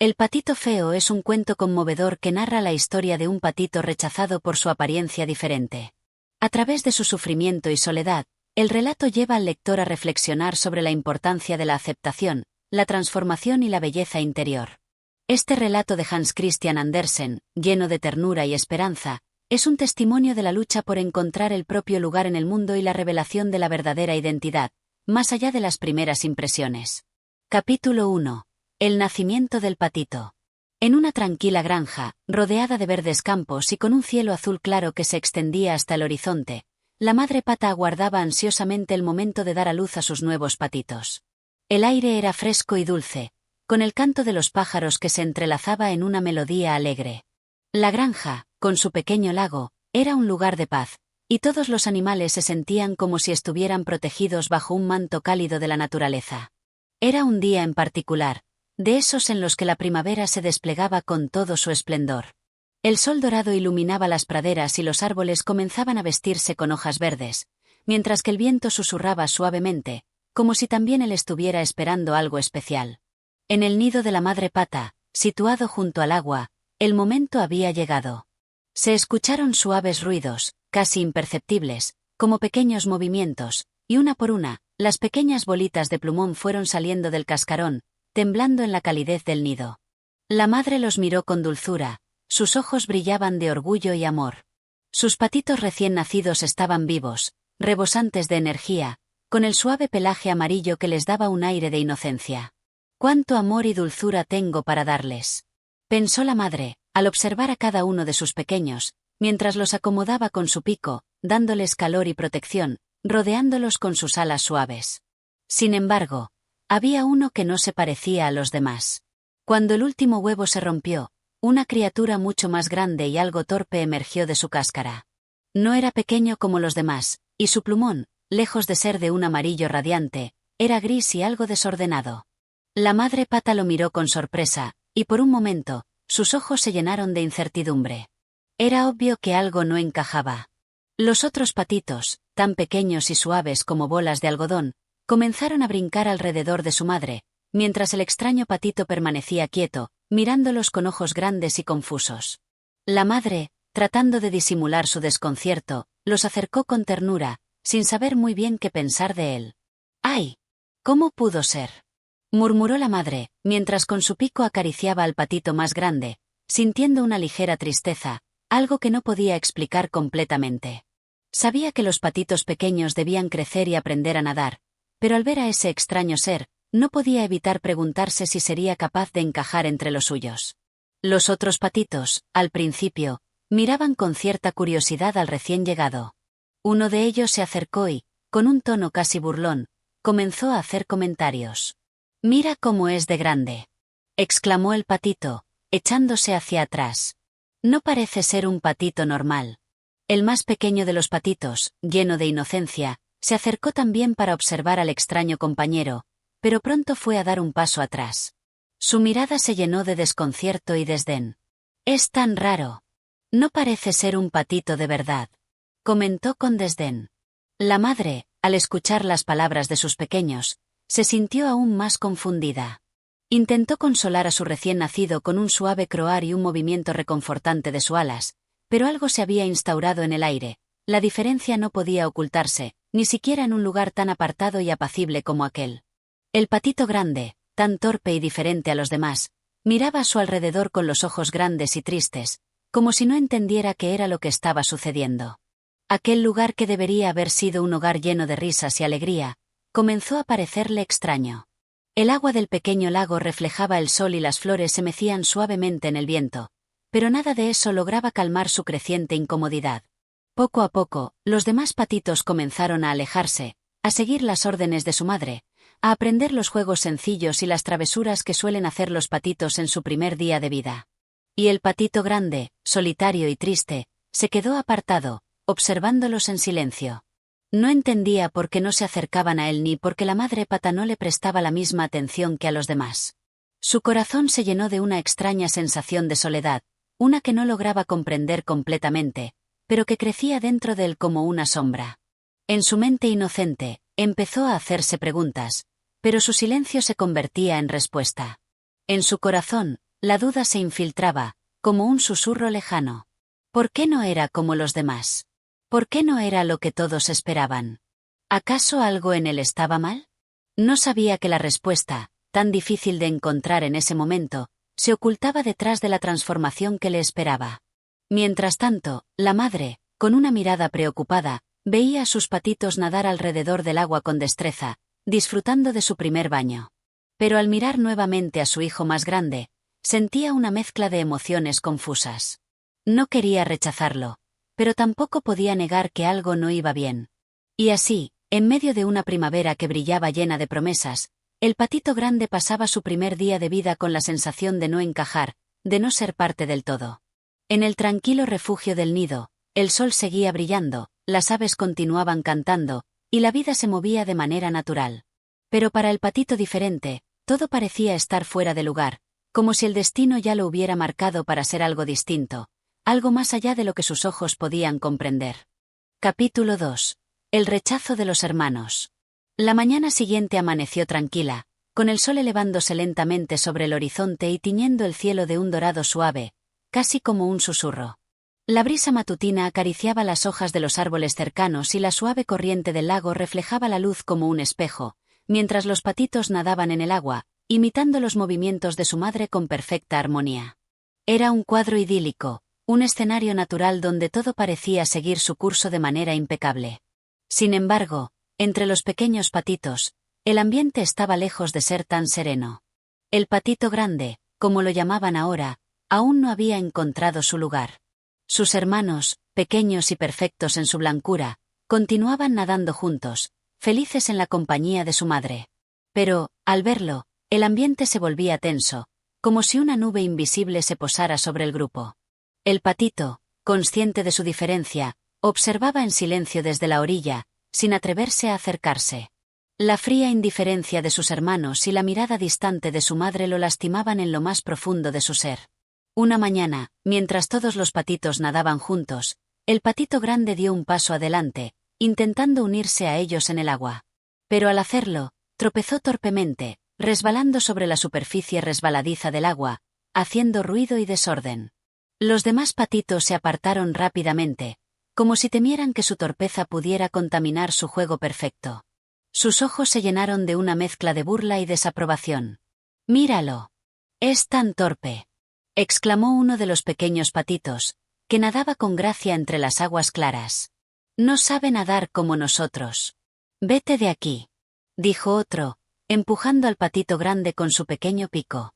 El patito feo es un cuento conmovedor que narra la historia de un patito rechazado por su apariencia diferente. A través de su sufrimiento y soledad, el relato lleva al lector a reflexionar sobre la importancia de la aceptación, la transformación y la belleza interior. Este relato de Hans Christian Andersen, lleno de ternura y esperanza, es un testimonio de la lucha por encontrar el propio lugar en el mundo y la revelación de la verdadera identidad, más allá de las primeras impresiones. Capítulo 1. El nacimiento del patito. En una tranquila granja, rodeada de verdes campos y con un cielo azul claro que se extendía hasta el horizonte, la madre pata aguardaba ansiosamente el momento de dar a luz a sus nuevos patitos. El aire era fresco y dulce, con el canto de los pájaros que se entrelazaba en una melodía alegre. La granja, con su pequeño lago, era un lugar de paz, y todos los animales se sentían como si estuvieran protegidos bajo un manto cálido de la naturaleza. Era un día en particular, de esos en los que la primavera se desplegaba con todo su esplendor. El sol dorado iluminaba las praderas y los árboles comenzaban a vestirse con hojas verdes, mientras que el viento susurraba suavemente, como si también él estuviera esperando algo especial. En el nido de la madre pata, situado junto al agua, el momento había llegado. Se escucharon suaves ruidos, casi imperceptibles, como pequeños movimientos, y una por una, las pequeñas bolitas de plumón fueron saliendo del cascarón, temblando en la calidez del nido. La madre los miró con dulzura, sus ojos brillaban de orgullo y amor. Sus patitos recién nacidos estaban vivos, rebosantes de energía, con el suave pelaje amarillo que les daba un aire de inocencia. «¿Cuánto amor y dulzura tengo para darles?», pensó la madre, al observar a cada uno de sus pequeños, mientras los acomodaba con su pico, dándoles calor y protección, rodeándolos con sus alas suaves. Sin embargo, había uno que no se parecía a los demás. Cuando el último huevo se rompió, una criatura mucho más grande y algo torpe emergió de su cáscara. No era pequeño como los demás, y su plumón, lejos de ser de un amarillo radiante, era gris y algo desordenado. La madre pata lo miró con sorpresa, y por un momento, sus ojos se llenaron de incertidumbre. Era obvio que algo no encajaba. Los otros patitos, tan pequeños y suaves como bolas de algodón, comenzaron a brincar alrededor de su madre, mientras el extraño patito permanecía quieto, mirándolos con ojos grandes y confusos. La madre, tratando de disimular su desconcierto, los acercó con ternura, sin saber muy bien qué pensar de él. «¡Ay! ¿Cómo pudo ser?», murmuró la madre, mientras con su pico acariciaba al patito más grande, sintiendo una ligera tristeza, algo que no podía explicar completamente. Sabía que los patitos pequeños debían crecer y aprender a nadar, pero al ver a ese extraño ser, no podía evitar preguntarse si sería capaz de encajar entre los suyos. Los otros patitos, al principio, miraban con cierta curiosidad al recién llegado. Uno de ellos se acercó y, con un tono casi burlón, comenzó a hacer comentarios. «Mira cómo es de grande», exclamó el patito, echándose hacia atrás. «No parece ser un patito normal». El más pequeño de los patitos, lleno de inocencia, se acercó también para observar al extraño compañero, pero pronto fue a dar un paso atrás. Su mirada se llenó de desconcierto y desdén. «Es tan raro. No parece ser un patito de verdad», comentó con desdén. La madre, al escuchar las palabras de sus pequeños, se sintió aún más confundida. Intentó consolar a su recién nacido con un suave croar y un movimiento reconfortante de sus alas, pero algo se había instaurado en el aire. La diferencia no podía ocultarse, ni siquiera en un lugar tan apartado y apacible como aquel. El patito grande, tan torpe y diferente a los demás, miraba a su alrededor con los ojos grandes y tristes, como si no entendiera qué era lo que estaba sucediendo. Aquel lugar que debería haber sido un hogar lleno de risas y alegría, comenzó a parecerle extraño. El agua del pequeño lago reflejaba el sol y las flores se mecían suavemente en el viento, pero nada de eso lograba calmar su creciente incomodidad. Poco a poco, los demás patitos comenzaron a alejarse, a seguir las órdenes de su madre, a aprender los juegos sencillos y las travesuras que suelen hacer los patitos en su primer día de vida. Y el patito grande, solitario y triste, se quedó apartado, observándolos en silencio. No entendía por qué no se acercaban a él ni por qué la madre pata no le prestaba la misma atención que a los demás. Su corazón se llenó de una extraña sensación de soledad, una que no lograba comprender completamente, pero que crecía dentro de él como una sombra. En su mente inocente, empezó a hacerse preguntas, pero su silencio se convertía en respuesta. En su corazón, la duda se infiltraba, como un susurro lejano. ¿Por qué no era como los demás? ¿Por qué no era lo que todos esperaban? ¿Acaso algo en él estaba mal? No sabía que la respuesta, tan difícil de encontrar en ese momento, se ocultaba detrás de la transformación que le esperaba. Mientras tanto, la madre, con una mirada preocupada, veía a sus patitos nadar alrededor del agua con destreza, disfrutando de su primer baño. Pero al mirar nuevamente a su hijo más grande, sentía una mezcla de emociones confusas. No quería rechazarlo, pero tampoco podía negar que algo no iba bien. Y así, en medio de una primavera que brillaba llena de promesas, el patito grande pasaba su primer día de vida con la sensación de no encajar, de no ser parte del todo. En el tranquilo refugio del nido, el sol seguía brillando, las aves continuaban cantando, y la vida se movía de manera natural. Pero para el patito diferente, todo parecía estar fuera de lugar, como si el destino ya lo hubiera marcado para ser algo distinto, algo más allá de lo que sus ojos podían comprender. Capítulo 2. El rechazo de los hermanos. La mañana siguiente amaneció tranquila, con el sol elevándose lentamente sobre el horizonte y tiñendo el cielo de un dorado suave, casi como un susurro. La brisa matutina acariciaba las hojas de los árboles cercanos y la suave corriente del lago reflejaba la luz como un espejo, mientras los patitos nadaban en el agua, imitando los movimientos de su madre con perfecta armonía. Era un cuadro idílico, un escenario natural donde todo parecía seguir su curso de manera impecable. Sin embargo, entre los pequeños patitos, el ambiente estaba lejos de ser tan sereno. El patito grande, como lo llamaban ahora, aún no había encontrado su lugar. Sus hermanos, pequeños y perfectos en su blancura, continuaban nadando juntos, felices en la compañía de su madre. Pero, al verlo, el ambiente se volvía tenso, como si una nube invisible se posara sobre el grupo. El patito, consciente de su diferencia, observaba en silencio desde la orilla, sin atreverse a acercarse. La fría indiferencia de sus hermanos y la mirada distante de su madre lo lastimaban en lo más profundo de su ser. Una mañana, mientras todos los patitos nadaban juntos, el patito grande dio un paso adelante, intentando unirse a ellos en el agua. Pero al hacerlo, tropezó torpemente, resbalando sobre la superficie resbaladiza del agua, haciendo ruido y desorden. Los demás patitos se apartaron rápidamente, como si temieran que su torpeza pudiera contaminar su juego perfecto. Sus ojos se llenaron de una mezcla de burla y desaprobación. «Míralo. Es tan torpe», exclamó uno de los pequeños patitos, que nadaba con gracia entre las aguas claras. «No sabe nadar como nosotros. Vete de aquí», dijo otro, empujando al patito grande con su pequeño pico.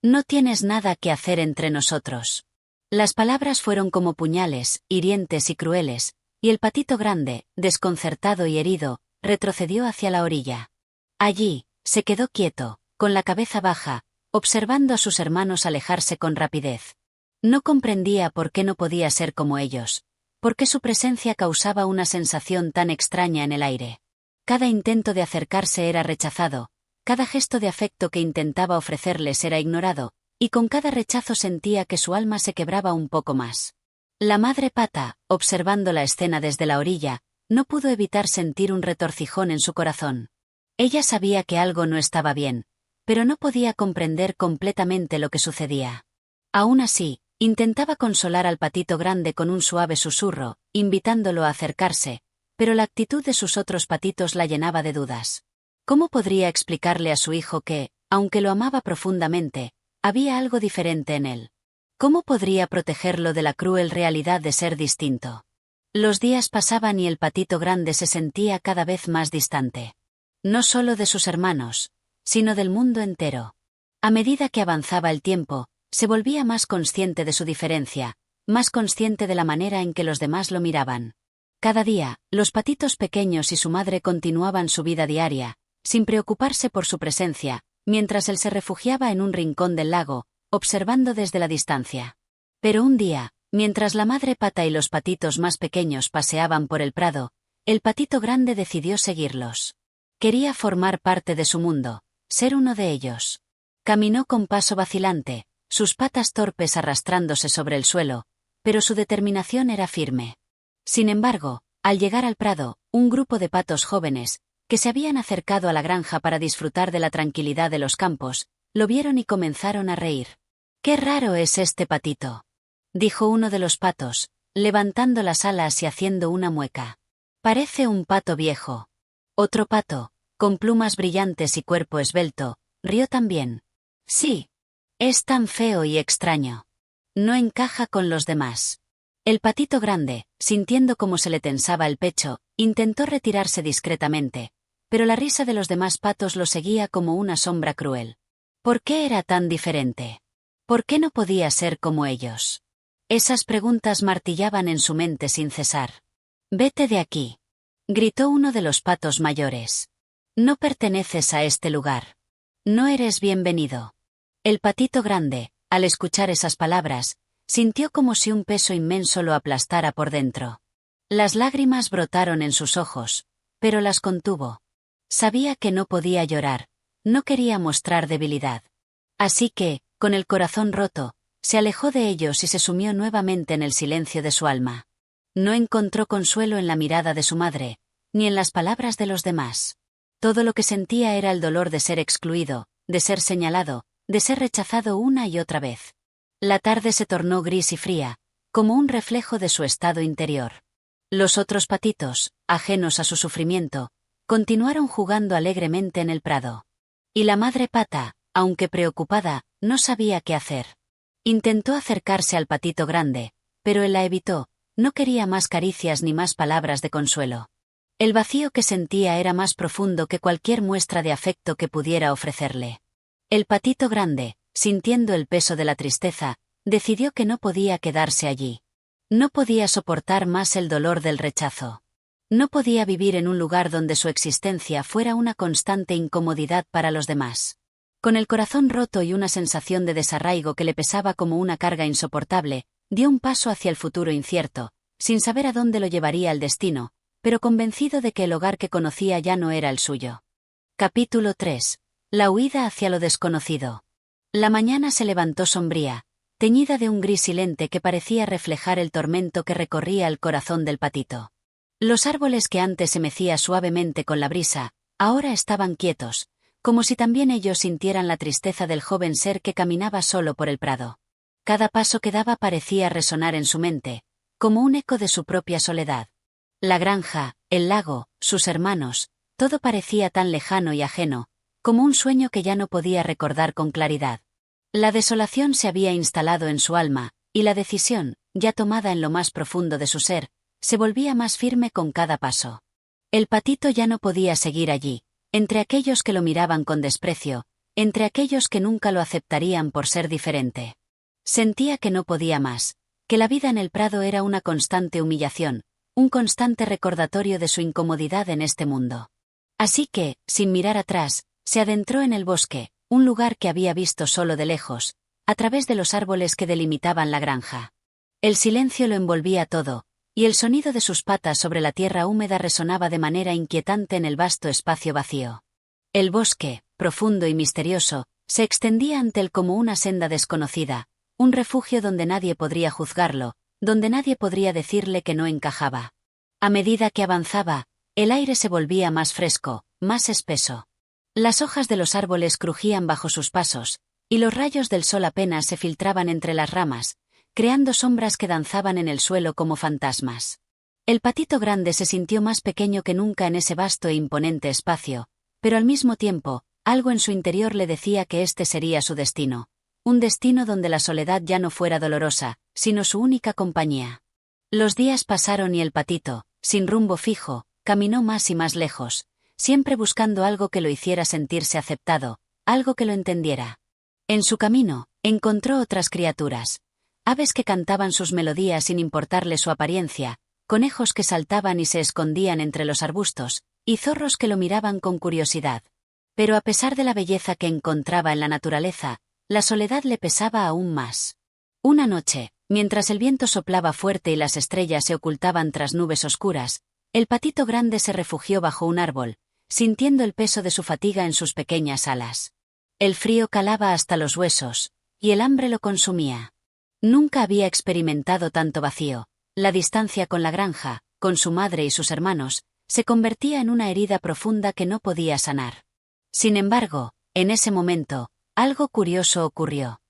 «No tienes nada que hacer entre nosotros». Las palabras fueron como puñales, hirientes y crueles, y el patito grande, desconcertado y herido, retrocedió hacia la orilla. Allí, se quedó quieto, con la cabeza baja, observando a sus hermanos alejarse con rapidez. No comprendía por qué no podía ser como ellos, por qué su presencia causaba una sensación tan extraña en el aire. Cada intento de acercarse era rechazado, cada gesto de afecto que intentaba ofrecerles era ignorado, y con cada rechazo sentía que su alma se quebraba un poco más. La madre pata, observando la escena desde la orilla, no pudo evitar sentir un retorcijón en su corazón. Ella sabía que algo no estaba bien, pero no podía comprender completamente lo que sucedía. Aún así, intentaba consolar al patito grande con un suave susurro, invitándolo a acercarse, pero la actitud de sus otros patitos la llenaba de dudas. ¿Cómo podría explicarle a su hijo que, aunque lo amaba profundamente, había algo diferente en él? ¿Cómo podría protegerlo de la cruel realidad de ser distinto? Los días pasaban y el patito grande se sentía cada vez más distante. No solo de sus hermanos, sino del mundo entero. A medida que avanzaba el tiempo, se volvía más consciente de su diferencia, más consciente de la manera en que los demás lo miraban. Cada día, los patitos pequeños y su madre continuaban su vida diaria, sin preocuparse por su presencia, mientras él se refugiaba en un rincón del lago, observando desde la distancia. Pero un día, mientras la madre pata y los patitos más pequeños paseaban por el prado, el patito grande decidió seguirlos. Quería formar parte de su mundo, ser uno de ellos. Caminó con paso vacilante, sus patas torpes arrastrándose sobre el suelo, pero su determinación era firme. Sin embargo, al llegar al prado, un grupo de patos jóvenes, que se habían acercado a la granja para disfrutar de la tranquilidad de los campos, lo vieron y comenzaron a reír. «Qué raro es este patito», dijo uno de los patos, levantando las alas y haciendo una mueca. «Parece un pato viejo». Otro pato, con plumas brillantes y cuerpo esbelto, rió también. «Sí. Es tan feo y extraño. No encaja con los demás». El patito grande, sintiendo cómo se le tensaba el pecho, intentó retirarse discretamente, pero la risa de los demás patos lo seguía como una sombra cruel. ¿Por qué era tan diferente? ¿Por qué no podía ser como ellos? Esas preguntas martillaban en su mente sin cesar. «Vete de aquí», gritó uno de los patos mayores. «No perteneces a este lugar. No eres bienvenido». El patito grande, al escuchar esas palabras, sintió como si un peso inmenso lo aplastara por dentro. Las lágrimas brotaron en sus ojos, pero las contuvo. Sabía que no podía llorar, no quería mostrar debilidad. Así que, con el corazón roto, se alejó de ellos y se sumió nuevamente en el silencio de su alma. No encontró consuelo en la mirada de su madre, ni en las palabras de los demás. Todo lo que sentía era el dolor de ser excluido, de ser señalado, de ser rechazado una y otra vez. La tarde se tornó gris y fría, como un reflejo de su estado interior. Los otros patitos, ajenos a su sufrimiento, continuaron jugando alegremente en el prado. Y la madre pata, aunque preocupada, no sabía qué hacer. Intentó acercarse al patito grande, pero él la evitó, no quería más caricias ni más palabras de consuelo. El vacío que sentía era más profundo que cualquier muestra de afecto que pudiera ofrecerle. El patito grande, sintiendo el peso de la tristeza, decidió que no podía quedarse allí. No podía soportar más el dolor del rechazo. No podía vivir en un lugar donde su existencia fuera una constante incomodidad para los demás. Con el corazón roto y una sensación de desarraigo que le pesaba como una carga insoportable, dio un paso hacia el futuro incierto, sin saber a dónde lo llevaría el destino, pero convencido de que el hogar que conocía ya no era el suyo. Capítulo 3. La huida hacia lo desconocido. La mañana se levantó sombría, teñida de un gris silente que parecía reflejar el tormento que recorría el corazón del patito. Los árboles que antes se mecía suavemente con la brisa, ahora estaban quietos, como si también ellos sintieran la tristeza del joven ser que caminaba solo por el prado. Cada paso que daba parecía resonar en su mente, como un eco de su propia soledad. La granja, el lago, sus hermanos, todo parecía tan lejano y ajeno, como un sueño que ya no podía recordar con claridad. La desolación se había instalado en su alma, y la decisión, ya tomada en lo más profundo de su ser, se volvía más firme con cada paso. El patito ya no podía seguir allí, entre aquellos que lo miraban con desprecio, entre aquellos que nunca lo aceptarían por ser diferente. Sentía que no podía más, que la vida en el prado era una constante humillación, un constante recordatorio de su incomodidad en este mundo. Así que, sin mirar atrás, se adentró en el bosque, un lugar que había visto solo de lejos, a través de los árboles que delimitaban la granja. El silencio lo envolvía todo, y el sonido de sus patas sobre la tierra húmeda resonaba de manera inquietante en el vasto espacio vacío. El bosque, profundo y misterioso, se extendía ante él como una senda desconocida, un refugio donde nadie podría juzgarlo, donde nadie podría decirle que no encajaba. A medida que avanzaba, el aire se volvía más fresco, más espeso. Las hojas de los árboles crujían bajo sus pasos, y los rayos del sol apenas se filtraban entre las ramas, creando sombras que danzaban en el suelo como fantasmas. El patito grande se sintió más pequeño que nunca en ese vasto e imponente espacio, pero al mismo tiempo, algo en su interior le decía que este sería su destino, un destino donde la soledad ya no fuera dolorosa, sino su única compañía. Los días pasaron y el patito, sin rumbo fijo, caminó más y más lejos, siempre buscando algo que lo hiciera sentirse aceptado, algo que lo entendiera. En su camino, encontró otras criaturas, aves que cantaban sus melodías sin importarle su apariencia, conejos que saltaban y se escondían entre los arbustos, y zorros que lo miraban con curiosidad. Pero a pesar de la belleza que encontraba en la naturaleza, la soledad le pesaba aún más. Una noche, mientras el viento soplaba fuerte y las estrellas se ocultaban tras nubes oscuras, el patito grande se refugió bajo un árbol, sintiendo el peso de su fatiga en sus pequeñas alas. El frío calaba hasta los huesos, y el hambre lo consumía. Nunca había experimentado tanto vacío. La distancia con la granja, con su madre y sus hermanos, se convertía en una herida profunda que no podía sanar. Sin embargo, en ese momento, algo curioso ocurrió.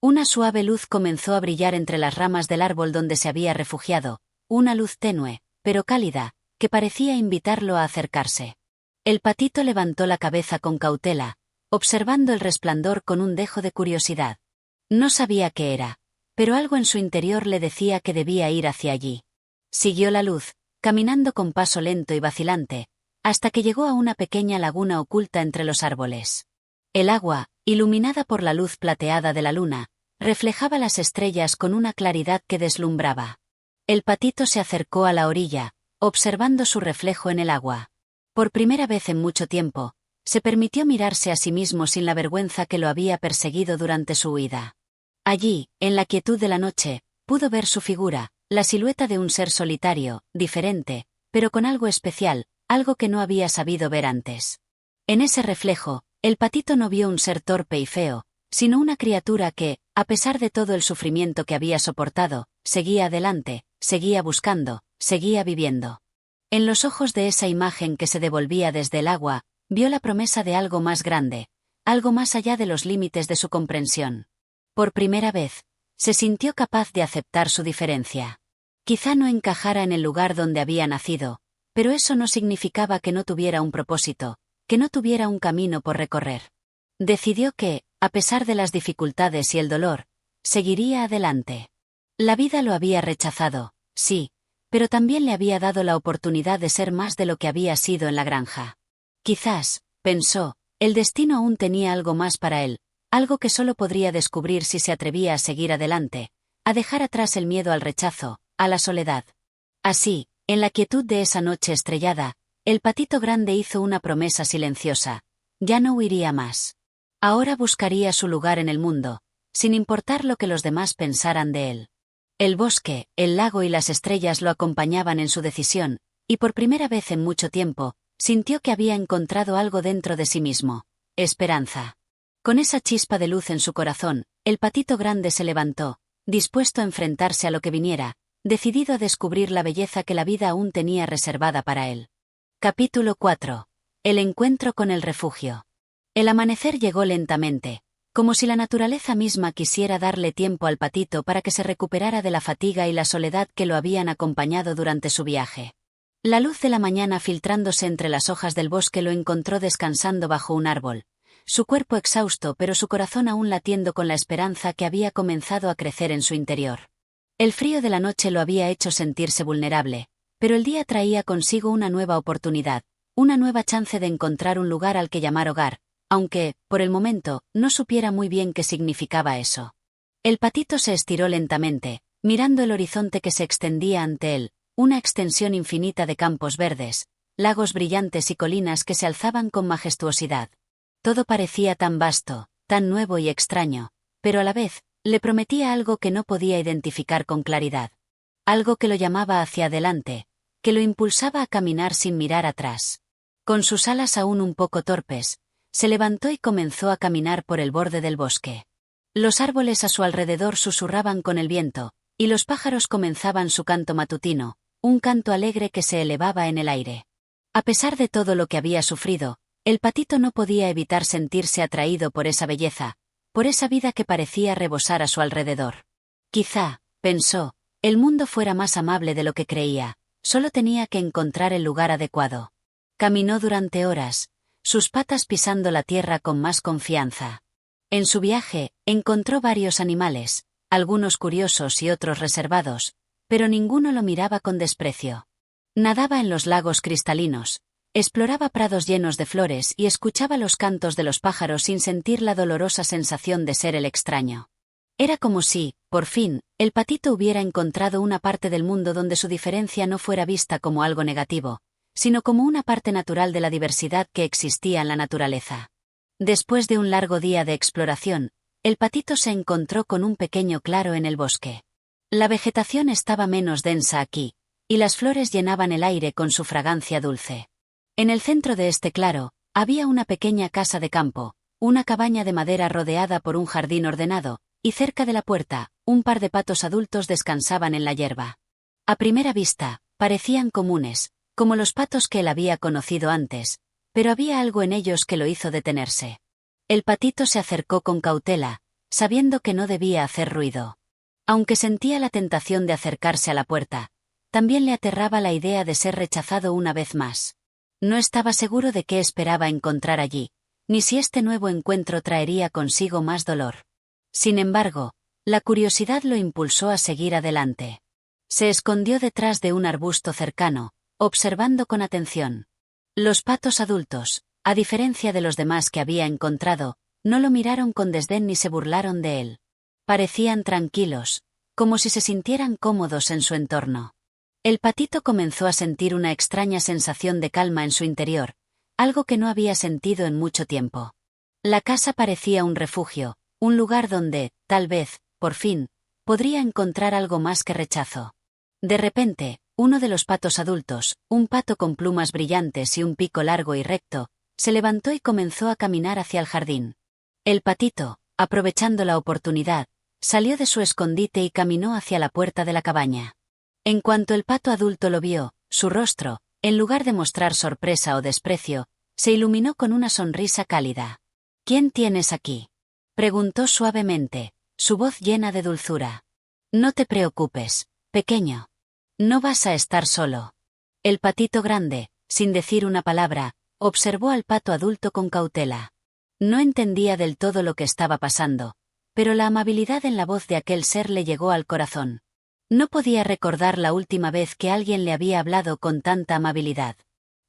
Una suave luz comenzó a brillar entre las ramas del árbol donde se había refugiado, una luz tenue, pero cálida, que parecía invitarlo a acercarse. El patito levantó la cabeza con cautela, observando el resplandor con un dejo de curiosidad. No sabía qué era, pero algo en su interior le decía que debía ir hacia allí. Siguió la luz, caminando con paso lento y vacilante, hasta que llegó a una pequeña laguna oculta entre los árboles. El agua, iluminada por la luz plateada de la luna, reflejaba las estrellas con una claridad que deslumbraba. El patito se acercó a la orilla, observando su reflejo en el agua. Por primera vez en mucho tiempo, se permitió mirarse a sí mismo sin la vergüenza que lo había perseguido durante su huida. Allí, en la quietud de la noche, pudo ver su figura, la silueta de un ser solitario, diferente, pero con algo especial, algo que no había sabido ver antes. En ese reflejo, el patito no vio un ser torpe y feo, sino una criatura que, a pesar de todo el sufrimiento que había soportado, seguía adelante, seguía buscando, seguía viviendo. En los ojos de esa imagen que se devolvía desde el agua, vio la promesa de algo más grande, algo más allá de los límites de su comprensión. Por primera vez, se sintió capaz de aceptar su diferencia. Quizá no encajara en el lugar donde había nacido, pero eso no significaba que no tuviera un propósito, que no tuviera un camino por recorrer. Decidió que, a pesar de las dificultades y el dolor, seguiría adelante. La vida lo había rechazado, sí, pero también le había dado la oportunidad de ser más de lo que había sido en la granja. Quizás, pensó, el destino aún tenía algo más para él, algo que solo podría descubrir si se atrevía a seguir adelante, a dejar atrás el miedo al rechazo, a la soledad. Así, en la quietud de esa noche estrellada, el patito grande hizo una promesa silenciosa: ya no huiría más. Ahora buscaría su lugar en el mundo, sin importar lo que los demás pensaran de él. El bosque, el lago y las estrellas lo acompañaban en su decisión, y por primera vez en mucho tiempo, sintió que había encontrado algo dentro de sí mismo: esperanza. Con esa chispa de luz en su corazón, el patito grande se levantó, dispuesto a enfrentarse a lo que viniera, decidido a descubrir la belleza que la vida aún tenía reservada para él. Capítulo 4. El encuentro con el refugio. El amanecer llegó lentamente, como si la naturaleza misma quisiera darle tiempo al patito para que se recuperara de la fatiga y la soledad que lo habían acompañado durante su viaje. La luz de la mañana filtrándose entre las hojas del bosque lo encontró descansando bajo un árbol, su cuerpo exhausto pero su corazón aún latiendo con la esperanza que había comenzado a crecer en su interior. El frío de la noche lo había hecho sentirse vulnerable, pero el día traía consigo una nueva oportunidad, una nueva chance de encontrar un lugar al que llamar hogar, aunque, por el momento, no supiera muy bien qué significaba eso. El patito se estiró lentamente, mirando el horizonte que se extendía ante él, una extensión infinita de campos verdes, lagos brillantes y colinas que se alzaban con majestuosidad. Todo parecía tan vasto, tan nuevo y extraño, pero a la vez, le prometía algo que no podía identificar con claridad. Algo que lo llamaba hacia adelante, que lo impulsaba a caminar sin mirar atrás. Con sus alas aún un poco torpes, se levantó y comenzó a caminar por el borde del bosque. Los árboles a su alrededor susurraban con el viento, y los pájaros comenzaban su canto matutino, un canto alegre que se elevaba en el aire. A pesar de todo lo que había sufrido, el patito no podía evitar sentirse atraído por esa belleza, por esa vida que parecía rebosar a su alrededor. Quizá, pensó, el mundo fuera más amable de lo que creía, solo tenía que encontrar el lugar adecuado. Caminó durante horas, sus patas pisando la tierra con más confianza. En su viaje, encontró varios animales, algunos curiosos y otros reservados, pero ninguno lo miraba con desprecio. Nadaba en los lagos cristalinos, exploraba prados llenos de flores y escuchaba los cantos de los pájaros sin sentir la dolorosa sensación de ser el extraño. Era como si, por fin, el patito hubiera encontrado una parte del mundo donde su diferencia no fuera vista como algo negativo, sino como una parte natural de la diversidad que existía en la naturaleza. Después de un largo día de exploración, el patito se encontró con un pequeño claro en el bosque. La vegetación estaba menos densa aquí, y las flores llenaban el aire con su fragancia dulce. En el centro de este claro, había una pequeña casa de campo, una cabaña de madera rodeada por un jardín ordenado, y cerca de la puerta, un par de patos adultos descansaban en la hierba. A primera vista, parecían comunes, como los patos que él había conocido antes, pero había algo en ellos que lo hizo detenerse. El patito se acercó con cautela, sabiendo que no debía hacer ruido. Aunque sentía la tentación de acercarse a la puerta, también le aterraba la idea de ser rechazado una vez más. No estaba seguro de qué esperaba encontrar allí, ni si este nuevo encuentro traería consigo más dolor. Sin embargo, la curiosidad lo impulsó a seguir adelante. Se escondió detrás de un arbusto cercano, observando con atención. Los patos adultos, a diferencia de los demás que había encontrado, no lo miraron con desdén ni se burlaron de él. Parecían tranquilos, como si se sintieran cómodos en su entorno. El patito comenzó a sentir una extraña sensación de calma en su interior, algo que no había sentido en mucho tiempo. La casa parecía un refugio, un lugar donde, tal vez, por fin, podría encontrar algo más que rechazo. De repente, uno de los patos adultos, un pato con plumas brillantes y un pico largo y recto, se levantó y comenzó a caminar hacia el jardín. El patito, aprovechando la oportunidad, salió de su escondite y caminó hacia la puerta de la cabaña. En cuanto el pato adulto lo vio, su rostro, en lugar de mostrar sorpresa o desprecio, se iluminó con una sonrisa cálida. «¿Quién tienes aquí?», preguntó suavemente, su voz llena de dulzura. «No te preocupes, pequeño. No vas a estar solo». El patito grande, sin decir una palabra, observó al pato adulto con cautela. No entendía del todo lo que estaba pasando, pero la amabilidad en la voz de aquel ser le llegó al corazón. No podía recordar la última vez que alguien le había hablado con tanta amabilidad.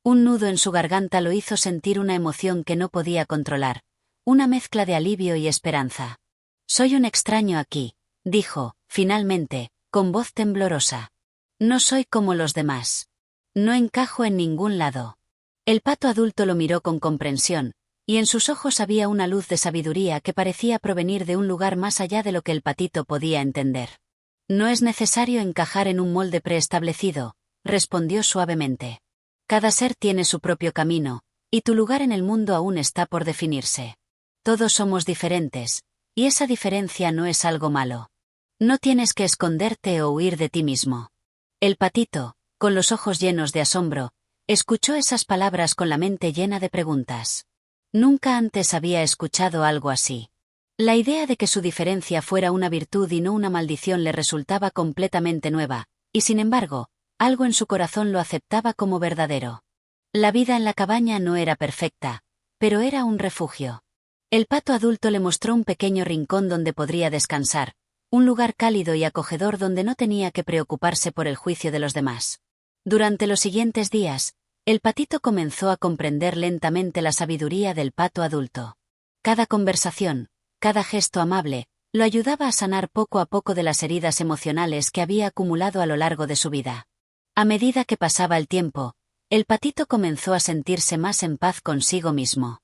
Un nudo en su garganta lo hizo sentir una emoción que no podía controlar, una mezcla de alivio y esperanza. «Soy un extraño aquí», dijo, finalmente, con voz temblorosa. «No soy como los demás. No encajo en ningún lado». El pato adulto lo miró con comprensión, y en sus ojos había una luz de sabiduría que parecía provenir de un lugar más allá de lo que el patito podía entender. «No es necesario encajar en un molde preestablecido», respondió suavemente. «Cada ser tiene su propio camino, y tu lugar en el mundo aún está por definirse. Todos somos diferentes, y esa diferencia no es algo malo. No tienes que esconderte o huir de ti mismo». El patito, con los ojos llenos de asombro, escuchó esas palabras con la mente llena de preguntas. Nunca antes había escuchado algo así. La idea de que su diferencia fuera una virtud y no una maldición le resultaba completamente nueva, y sin embargo, algo en su corazón lo aceptaba como verdadero. La vida en la cabaña no era perfecta, pero era un refugio. El pato adulto le mostró un pequeño rincón donde podría descansar, un lugar cálido y acogedor donde no tenía que preocuparse por el juicio de los demás. Durante los siguientes días, el patito comenzó a comprender lentamente la sabiduría del pato adulto. Cada conversación, cada gesto amable, lo ayudaba a sanar poco a poco de las heridas emocionales que había acumulado a lo largo de su vida. A medida que pasaba el tiempo, el patito comenzó a sentirse más en paz consigo mismo.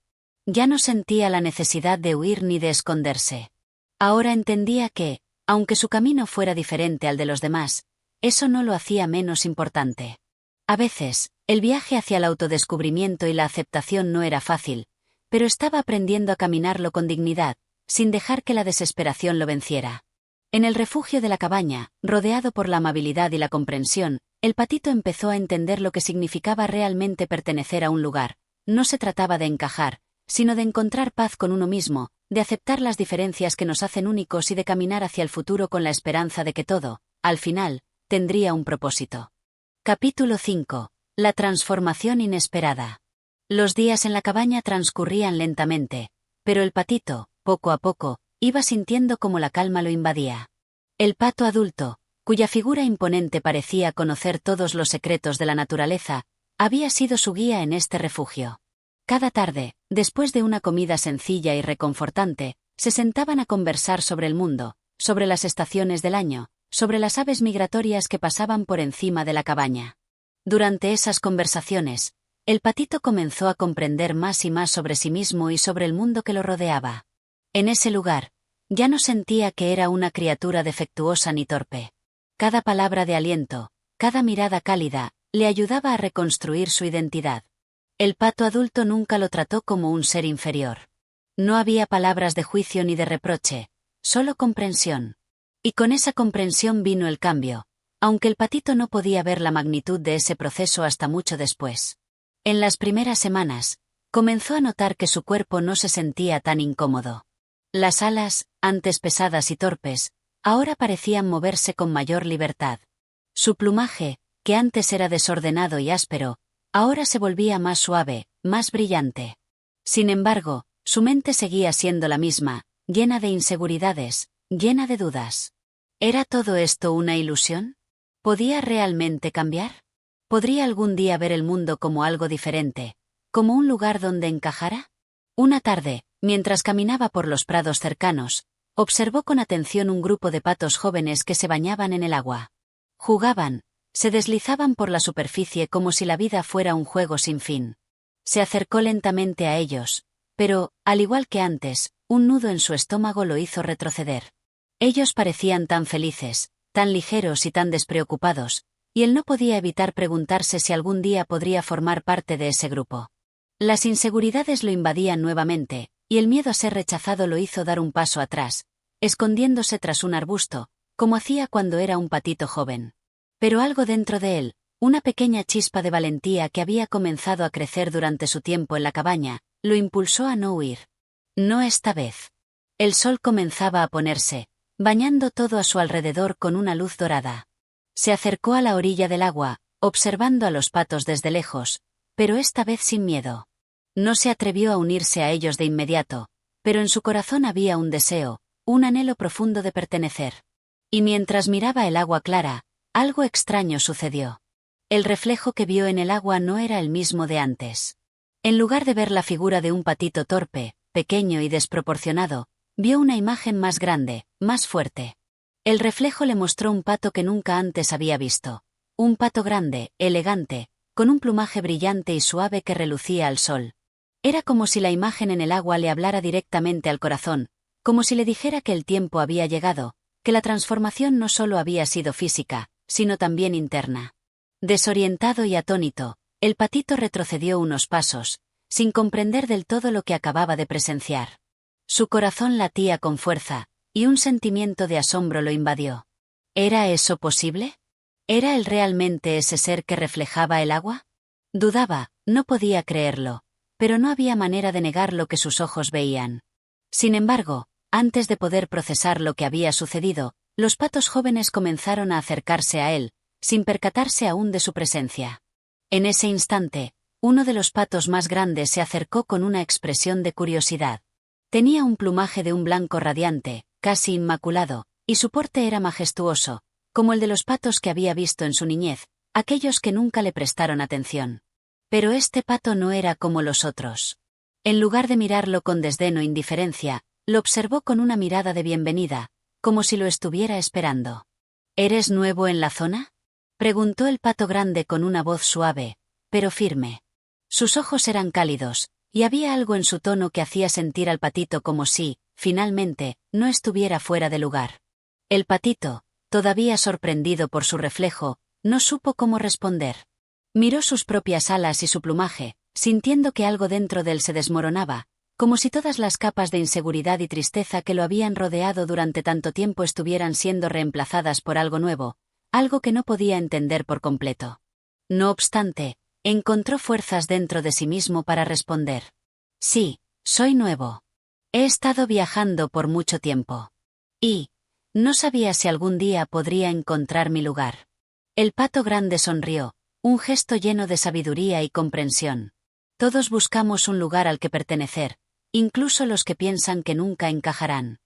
Ya no sentía la necesidad de huir ni de esconderse. Ahora entendía que, aunque su camino fuera diferente al de los demás, eso no lo hacía menos importante. A veces, el viaje hacia el autodescubrimiento y la aceptación no era fácil, pero estaba aprendiendo a caminarlo con dignidad, sin dejar que la desesperación lo venciera. En el refugio de la cabaña, rodeado por la amabilidad y la comprensión, el patito empezó a entender lo que significaba realmente pertenecer a un lugar. No se trataba de encajar, sino de encontrar paz con uno mismo, de aceptar las diferencias que nos hacen únicos y de caminar hacia el futuro con la esperanza de que todo, al final, tendría un propósito. Capítulo 5. La transformación inesperada. Los días en la cabaña transcurrían lentamente, pero el patito, poco a poco, iba sintiendo cómo la calma lo invadía. El pato adulto, cuya figura imponente parecía conocer todos los secretos de la naturaleza, había sido su guía en este refugio. Cada tarde, después de una comida sencilla y reconfortante, se sentaban a conversar sobre el mundo, sobre las estaciones del año, sobre las aves migratorias que pasaban por encima de la cabaña. Durante esas conversaciones, el patito comenzó a comprender más y más sobre sí mismo y sobre el mundo que lo rodeaba. En ese lugar, ya no sentía que era una criatura defectuosa ni torpe. Cada palabra de aliento, cada mirada cálida, le ayudaba a reconstruir su identidad. El pato adulto nunca lo trató como un ser inferior. No había palabras de juicio ni de reproche, solo comprensión. Y con esa comprensión vino el cambio, aunque el patito no podía ver la magnitud de ese proceso hasta mucho después. En las primeras semanas, comenzó a notar que su cuerpo no se sentía tan incómodo. Las alas, antes pesadas y torpes, ahora parecían moverse con mayor libertad. Su plumaje, que antes era desordenado y áspero, ahora se volvía más suave, más brillante. Sin embargo, su mente seguía siendo la misma, llena de inseguridades, llena de dudas. ¿Era todo esto una ilusión? ¿Podía realmente cambiar? ¿Podría algún día ver el mundo como algo diferente, como un lugar donde encajara? Una tarde, mientras caminaba por los prados cercanos, observó con atención un grupo de patos jóvenes que se bañaban en el agua. Jugaban, se deslizaban por la superficie como si la vida fuera un juego sin fin. Se acercó lentamente a ellos, pero, al igual que antes, un nudo en su estómago lo hizo retroceder. Ellos parecían tan felices, tan ligeros y tan despreocupados, y él no podía evitar preguntarse si algún día podría formar parte de ese grupo. Las inseguridades lo invadían nuevamente, y el miedo a ser rechazado lo hizo dar un paso atrás, escondiéndose tras un arbusto, como hacía cuando era un patito joven. Pero algo dentro de él, una pequeña chispa de valentía que había comenzado a crecer durante su tiempo en la cabaña, lo impulsó a no huir. No esta vez. El sol comenzaba a ponerse, bañando todo a su alrededor con una luz dorada. Se acercó a la orilla del agua, observando a los patos desde lejos, pero esta vez sin miedo. No se atrevió a unirse a ellos de inmediato, pero en su corazón había un deseo, un anhelo profundo de pertenecer. Y mientras miraba el agua clara, algo extraño sucedió. El reflejo que vio en el agua no era el mismo de antes. En lugar de ver la figura de un patito torpe, pequeño y desproporcionado, vio una imagen más grande, más fuerte. El reflejo le mostró un pato que nunca antes había visto. Un pato grande, elegante, con un plumaje brillante y suave que relucía al sol. Era como si la imagen en el agua le hablara directamente al corazón, como si le dijera que el tiempo había llegado, que la transformación no solo había sido física, sino también interna. Desorientado y atónito, el patito retrocedió unos pasos, sin comprender del todo lo que acababa de presenciar. Su corazón latía con fuerza, y un sentimiento de asombro lo invadió. ¿Era eso posible? ¿Era él realmente ese ser que reflejaba el agua? Dudaba, no podía creerlo, pero no había manera de negar lo que sus ojos veían. Sin embargo, antes de poder procesar lo que había sucedido, los patos jóvenes comenzaron a acercarse a él, sin percatarse aún de su presencia. En ese instante, uno de los patos más grandes se acercó con una expresión de curiosidad. Tenía un plumaje de un blanco radiante, casi inmaculado, y su porte era majestuoso, como el de los patos que había visto en su niñez, aquellos que nunca le prestaron atención. Pero este pato no era como los otros. En lugar de mirarlo con desdén o indiferencia, lo observó con una mirada de bienvenida, como si lo estuviera esperando. ¿Eres nuevo en la zona?, preguntó el pato grande con una voz suave, pero firme. Sus ojos eran cálidos, y había algo en su tono que hacía sentir al patito como si, finalmente, no estuviera fuera de lugar. El patito, todavía sorprendido por su reflejo, no supo cómo responder. Miró sus propias alas y su plumaje, sintiendo que algo dentro de él se desmoronaba, como si todas las capas de inseguridad y tristeza que lo habían rodeado durante tanto tiempo estuvieran siendo reemplazadas por algo nuevo, algo que no podía entender por completo. No obstante, encontró fuerzas dentro de sí mismo para responder. Sí, soy nuevo. He estado viajando por mucho tiempo. Y no sabía si algún día podría encontrar mi lugar. El pato grande sonrió, un gesto lleno de sabiduría y comprensión. Todos buscamos un lugar al que pertenecer, incluso los que piensan que nunca encajarán.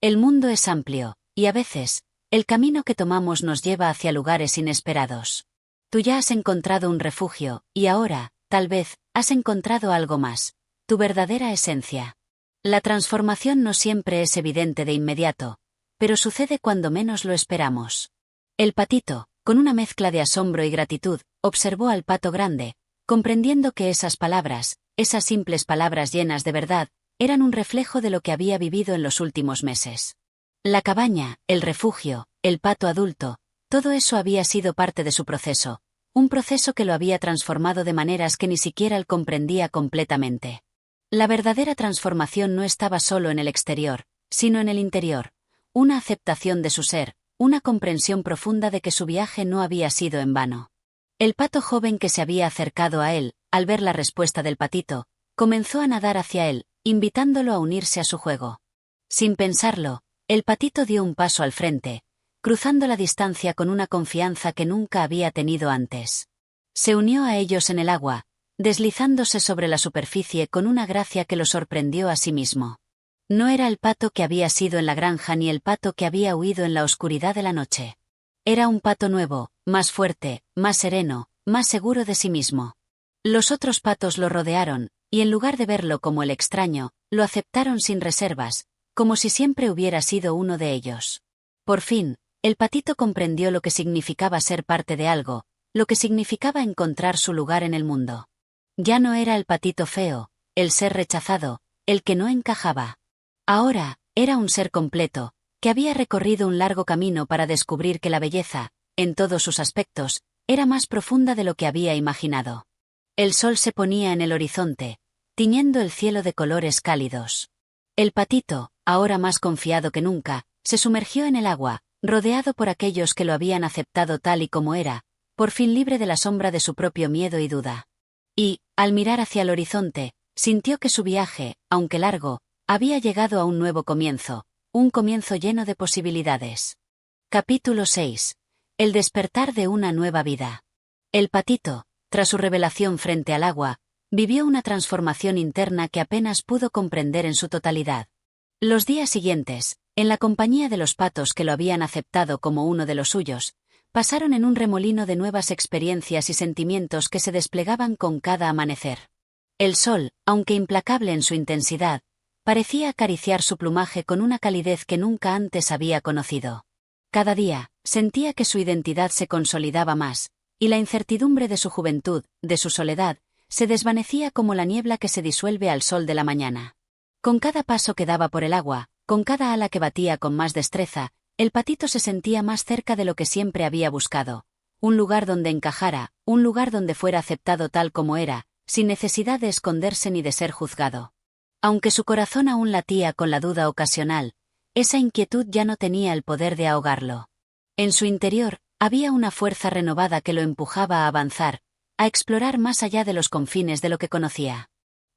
El mundo es amplio, y a veces, el camino que tomamos nos lleva hacia lugares inesperados. Tú ya has encontrado un refugio, y ahora, tal vez, has encontrado algo más, tu verdadera esencia. La transformación no siempre es evidente de inmediato, pero sucede cuando menos lo esperamos. El patito, con una mezcla de asombro y gratitud, observó al pato grande, comprendiendo que esas palabras, esas simples palabras llenas de verdad, eran un reflejo de lo que había vivido en los últimos meses. La cabaña, el refugio, el pato adulto, todo eso había sido parte de su proceso, un proceso que lo había transformado de maneras que ni siquiera él comprendía completamente. La verdadera transformación no estaba solo en el exterior, sino en el interior, una aceptación de su ser, una comprensión profunda de que su viaje no había sido en vano. El pato joven que se había acercado a él, al ver la respuesta del patito, comenzó a nadar hacia él, invitándolo a unirse a su juego. Sin pensarlo, el patito dio un paso al frente, cruzando la distancia con una confianza que nunca había tenido antes. Se unió a ellos en el agua, deslizándose sobre la superficie con una gracia que lo sorprendió a sí mismo. No era el pato que había sido en la granja ni el pato que había huido en la oscuridad de la noche. Era un pato nuevo, más fuerte, más sereno, más seguro de sí mismo. Los otros patos lo rodearon, y en lugar de verlo como el extraño, lo aceptaron sin reservas, como si siempre hubiera sido uno de ellos. Por fin, el patito comprendió lo que significaba ser parte de algo, lo que significaba encontrar su lugar en el mundo. Ya no era el patito feo, el ser rechazado, el que no encajaba. Ahora, era un ser completo, que había recorrido un largo camino para descubrir que la belleza, en todos sus aspectos, era más profunda de lo que había imaginado. El sol se ponía en el horizonte, tiñendo el cielo de colores cálidos. El patito, ahora más confiado que nunca, se sumergió en el agua, rodeado por aquellos que lo habían aceptado tal y como era, por fin libre de la sombra de su propio miedo y duda. Y, al mirar hacia el horizonte, sintió que su viaje, aunque largo, había llegado a un nuevo comienzo, un comienzo lleno de posibilidades. Capítulo 6. El despertar de una nueva vida. El patito, tras su revelación frente al agua, vivió una transformación interna que apenas pudo comprender en su totalidad. Los días siguientes, en la compañía de los patos que lo habían aceptado como uno de los suyos, pasaron en un remolino de nuevas experiencias y sentimientos que se desplegaban con cada amanecer. El sol, aunque implacable en su intensidad, parecía acariciar su plumaje con una calidez que nunca antes había conocido. Cada día, sentía que su identidad se consolidaba más, y la incertidumbre de su juventud, de su soledad, se desvanecía como la niebla que se disuelve al sol de la mañana. Con cada paso que daba por el agua, con cada ala que batía con más destreza, el patito se sentía más cerca de lo que siempre había buscado. Un lugar donde encajara, un lugar donde fuera aceptado tal como era, sin necesidad de esconderse ni de ser juzgado. Aunque su corazón aún latía con la duda ocasional, esa inquietud ya no tenía el poder de ahogarlo. En su interior, había una fuerza renovada que lo empujaba a avanzar, a explorar más allá de los confines de lo que conocía.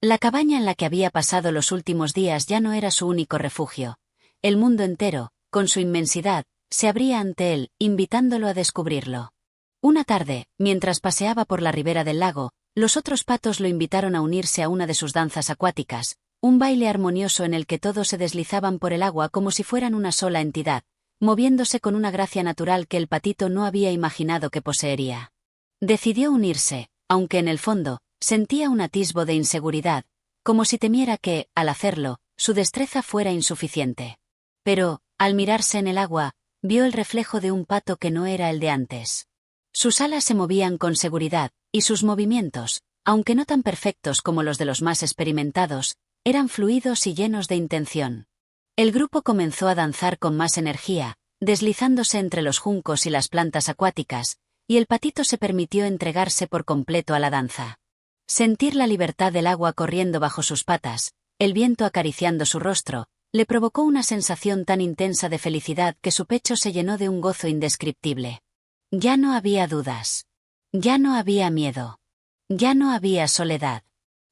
La cabaña en la que había pasado los últimos días ya no era su único refugio. El mundo entero, con su inmensidad, se abría ante él, invitándolo a descubrirlo. Una tarde, mientras paseaba por la ribera del lago, los otros patos lo invitaron a unirse a una de sus danzas acuáticas, un baile armonioso en el que todos se deslizaban por el agua como si fueran una sola entidad, moviéndose con una gracia natural que el patito no había imaginado que poseería. Decidió unirse, aunque en el fondo, sentía un atisbo de inseguridad, como si temiera que, al hacerlo, su destreza fuera insuficiente. Pero, al mirarse en el agua, vio el reflejo de un pato que no era el de antes. Sus alas se movían con seguridad, y sus movimientos, aunque no tan perfectos como los de los más experimentados, eran fluidos y llenos de intención. El grupo comenzó a danzar con más energía, deslizándose entre los juncos y las plantas acuáticas, y el patito se permitió entregarse por completo a la danza. Sentir la libertad del agua corriendo bajo sus patas, el viento acariciando su rostro, le provocó una sensación tan intensa de felicidad que su pecho se llenó de un gozo indescriptible. Ya no había dudas. Ya no había miedo. Ya no había soledad.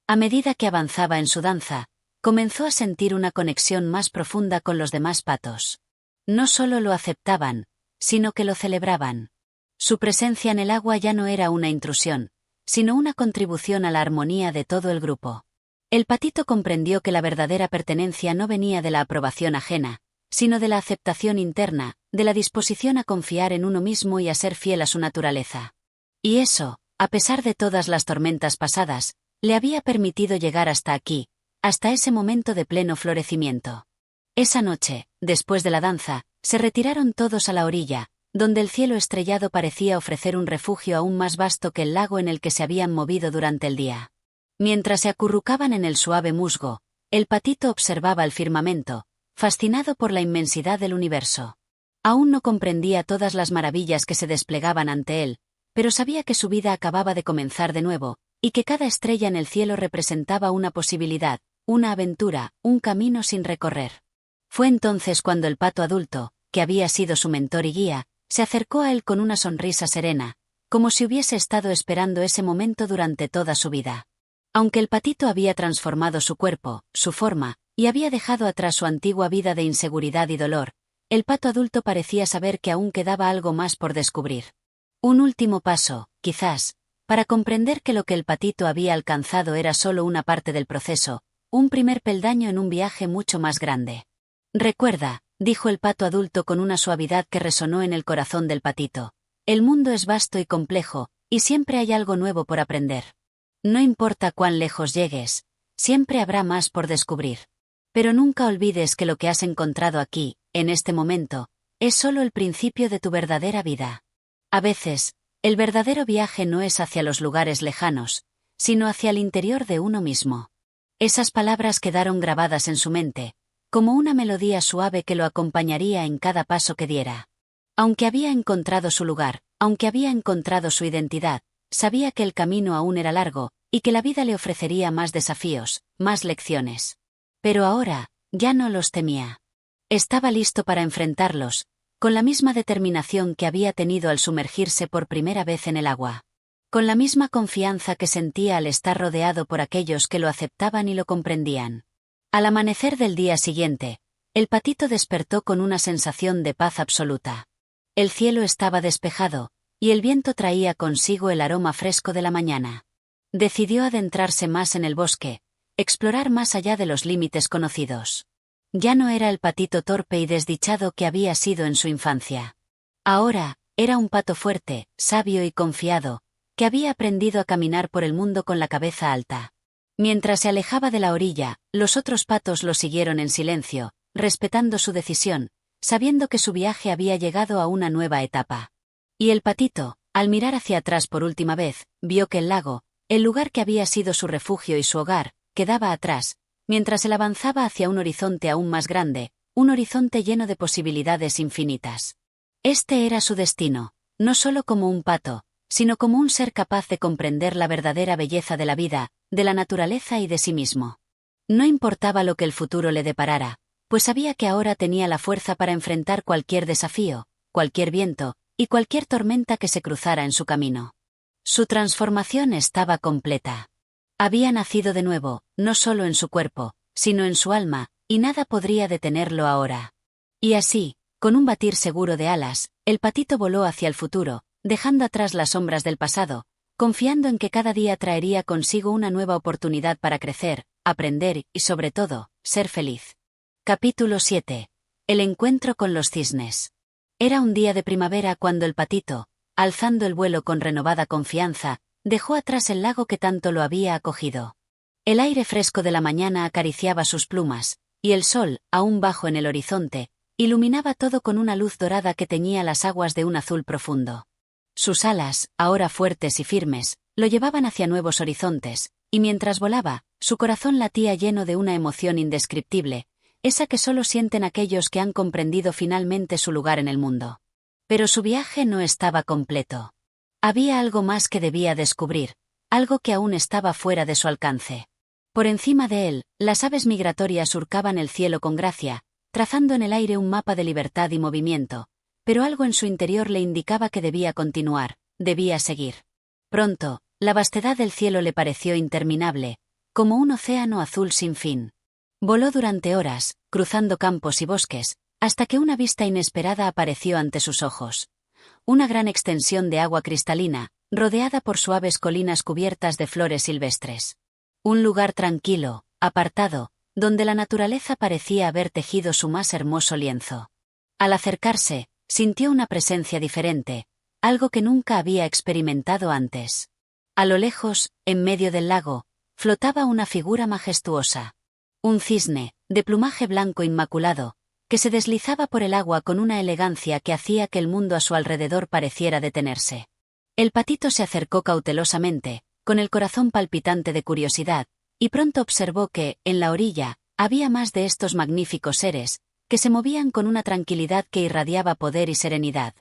A medida que avanzaba en su danza, comenzó a sentir una conexión más profunda con los demás patos. No solo lo aceptaban, sino que lo celebraban. Su presencia en el agua ya no era una intrusión, sino una contribución a la armonía de todo el grupo. El patito comprendió que la verdadera pertenencia no venía de la aprobación ajena, sino de la aceptación interna, de la disposición a confiar en uno mismo y a ser fiel a su naturaleza. Y eso, a pesar de todas las tormentas pasadas, le había permitido llegar hasta aquí, hasta ese momento de pleno florecimiento. Esa noche, después de la danza, se retiraron todos a la orilla, donde el cielo estrellado parecía ofrecer un refugio aún más vasto que el lago en el que se habían movido durante el día. Mientras se acurrucaban en el suave musgo, el patito observaba el firmamento, fascinado por la inmensidad del universo. Aún no comprendía todas las maravillas que se desplegaban ante él, pero sabía que su vida acababa de comenzar de nuevo, y que cada estrella en el cielo representaba una posibilidad, una aventura, un camino sin recorrer. Fue entonces cuando el pato adulto, que había sido su mentor y guía, se acercó a él con una sonrisa serena, como si hubiese estado esperando ese momento durante toda su vida. Aunque el patito había transformado su cuerpo, su forma, y había dejado atrás su antigua vida de inseguridad y dolor. El pato adulto parecía saber que aún quedaba algo más por descubrir. Un último paso, quizás, para comprender que lo que el patito había alcanzado era solo una parte del proceso, un primer peldaño en un viaje mucho más grande. Recuerda, dijo el pato adulto con una suavidad que resonó en el corazón del patito. El mundo es vasto y complejo, y siempre hay algo nuevo por aprender. No importa cuán lejos llegues, siempre habrá más por descubrir. Pero nunca olvides que lo que has encontrado aquí, en este momento, es solo el principio de tu verdadera vida. A veces, el verdadero viaje no es hacia los lugares lejanos, sino hacia el interior de uno mismo. Esas palabras quedaron grabadas en su mente, como una melodía suave que lo acompañaría en cada paso que diera. Aunque había encontrado su lugar, aunque había encontrado su identidad, sabía que el camino aún era largo, y que la vida le ofrecería más desafíos, más lecciones. Pero ahora, ya no los temía. Estaba listo para enfrentarlos, con la misma determinación que había tenido al sumergirse por primera vez en el agua. Con la misma confianza que sentía al estar rodeado por aquellos que lo aceptaban y lo comprendían. Al amanecer del día siguiente, el patito despertó con una sensación de paz absoluta. El cielo estaba despejado, y el viento traía consigo el aroma fresco de la mañana. Decidió adentrarse más en el bosque, explorar más allá de los límites conocidos. Ya no era el patito torpe y desdichado que había sido en su infancia. Ahora, era un pato fuerte, sabio y confiado, que había aprendido a caminar por el mundo con la cabeza alta. Mientras se alejaba de la orilla, los otros patos lo siguieron en silencio, respetando su decisión, sabiendo que su viaje había llegado a una nueva etapa. Y el patito, al mirar hacia atrás por última vez, vio que el lago, el lugar que había sido su refugio y su hogar, quedaba atrás, mientras él avanzaba hacia un horizonte aún más grande, un horizonte lleno de posibilidades infinitas. Este era su destino, no solo como un pato, sino como un ser capaz de comprender la verdadera belleza de la vida, de la naturaleza y de sí mismo. No importaba lo que el futuro le deparara, pues sabía que ahora tenía la fuerza para enfrentar cualquier desafío, cualquier viento, y cualquier tormenta que se cruzara en su camino. Su transformación estaba completa. Había nacido de nuevo, no solo en su cuerpo, sino en su alma, y nada podría detenerlo ahora. Y así, con un batir seguro de alas, el patito voló hacia el futuro, dejando atrás las sombras del pasado, confiando en que cada día traería consigo una nueva oportunidad para crecer, aprender y, sobre todo, ser feliz. Capítulo 7. El encuentro con los cisnes. Era un día de primavera cuando el patito, alzando el vuelo con renovada confianza, dejó atrás el lago que tanto lo había acogido. El aire fresco de la mañana acariciaba sus plumas, y el sol, aún bajo en el horizonte, iluminaba todo con una luz dorada que teñía las aguas de un azul profundo. Sus alas, ahora fuertes y firmes, lo llevaban hacia nuevos horizontes, y mientras volaba, su corazón latía lleno de una emoción indescriptible, esa que solo sienten aquellos que han comprendido finalmente su lugar en el mundo. Pero su viaje no estaba completo. Había algo más que debía descubrir, algo que aún estaba fuera de su alcance. Por encima de él, las aves migratorias surcaban el cielo con gracia, trazando en el aire un mapa de libertad y movimiento, pero algo en su interior le indicaba que debía continuar, debía seguir. Pronto, la vastedad del cielo le pareció interminable, como un océano azul sin fin. Voló durante horas, cruzando campos y bosques, hasta que una vista inesperada apareció ante sus ojos. Una gran extensión de agua cristalina, rodeada por suaves colinas cubiertas de flores silvestres. Un lugar tranquilo, apartado, donde la naturaleza parecía haber tejido su más hermoso lienzo. Al acercarse, sintió una presencia diferente, algo que nunca había experimentado antes. A lo lejos, en medio del lago, flotaba una figura majestuosa. Un cisne, de plumaje blanco inmaculado, que se deslizaba por el agua con una elegancia que hacía que el mundo a su alrededor pareciera detenerse. El patito se acercó cautelosamente, con el corazón palpitante de curiosidad, y pronto observó que, en la orilla, había más de estos magníficos seres, que se movían con una tranquilidad que irradiaba poder y serenidad.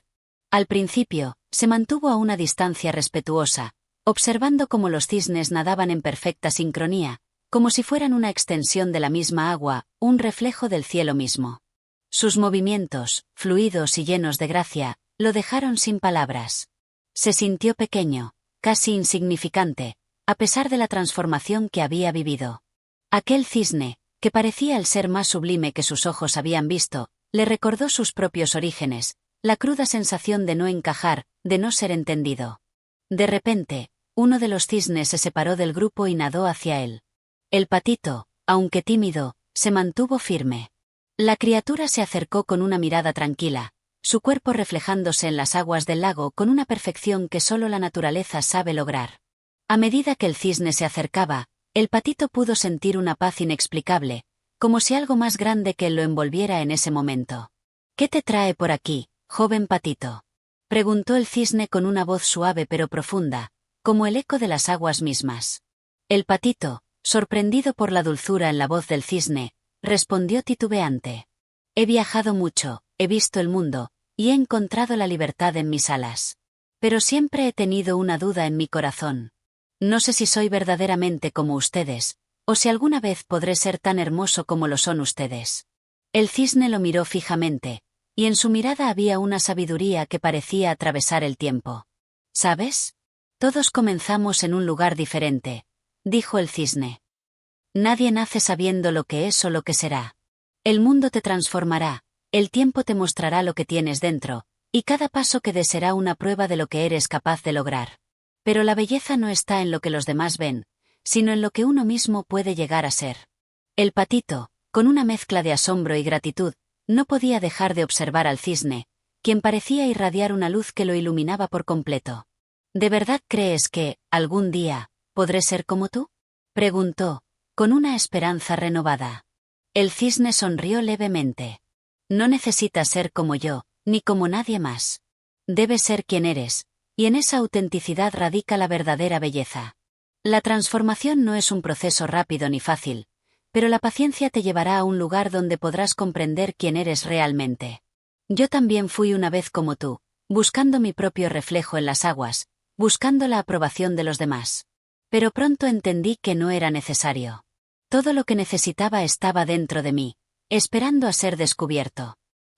Al principio, se mantuvo a una distancia respetuosa, observando cómo los cisnes nadaban en perfecta sincronía, como si fueran una extensión de la misma agua, un reflejo del cielo mismo. Sus movimientos, fluidos y llenos de gracia, lo dejaron sin palabras. Se sintió pequeño, casi insignificante, a pesar de la transformación que había vivido. Aquel cisne, que parecía el ser más sublime que sus ojos habían visto, le recordó sus propios orígenes, la cruda sensación de no encajar, de no ser entendido. De repente, uno de los cisnes se separó del grupo y nadó hacia él. El patito, aunque tímido, se mantuvo firme. La criatura se acercó con una mirada tranquila, su cuerpo reflejándose en las aguas del lago con una perfección que solo la naturaleza sabe lograr. A medida que el cisne se acercaba, el patito pudo sentir una paz inexplicable, como si algo más grande que él lo envolviera en ese momento. «¿Qué te trae por aquí, joven patito?», preguntó el cisne con una voz suave pero profunda, como el eco de las aguas mismas. El patito, sorprendido por la dulzura en la voz del cisne, respondió titubeante. «He viajado mucho, he visto el mundo, y he encontrado la libertad en mis alas. Pero siempre he tenido una duda en mi corazón. No sé si soy verdaderamente como ustedes, o si alguna vez podré ser tan hermoso como lo son ustedes». El cisne lo miró fijamente, y en su mirada había una sabiduría que parecía atravesar el tiempo. «¿Sabes? Todos comenzamos en un lugar diferente», dijo el cisne. «Nadie nace sabiendo lo que es o lo que será. El mundo te transformará, el tiempo te mostrará lo que tienes dentro, y cada paso que des será una prueba de lo que eres capaz de lograr. Pero la belleza no está en lo que los demás ven, sino en lo que uno mismo puede llegar a ser». El patito, con una mezcla de asombro y gratitud, no podía dejar de observar al cisne, quien parecía irradiar una luz que lo iluminaba por completo. «¿De verdad crees que, algún día, podré ser como tú?», preguntó, con una esperanza renovada. El cisne sonrió levemente. «No necesitas ser como yo, ni como nadie más. Debes ser quien eres, y en esa autenticidad radica la verdadera belleza. La transformación no es un proceso rápido ni fácil, pero la paciencia te llevará a un lugar donde podrás comprender quién eres realmente. Yo también fui una vez como tú, buscando mi propio reflejo en las aguas, buscando la aprobación de los demás. Pero pronto entendí que no era necesario. Todo lo que necesitaba estaba dentro de mí, esperando a ser descubierto».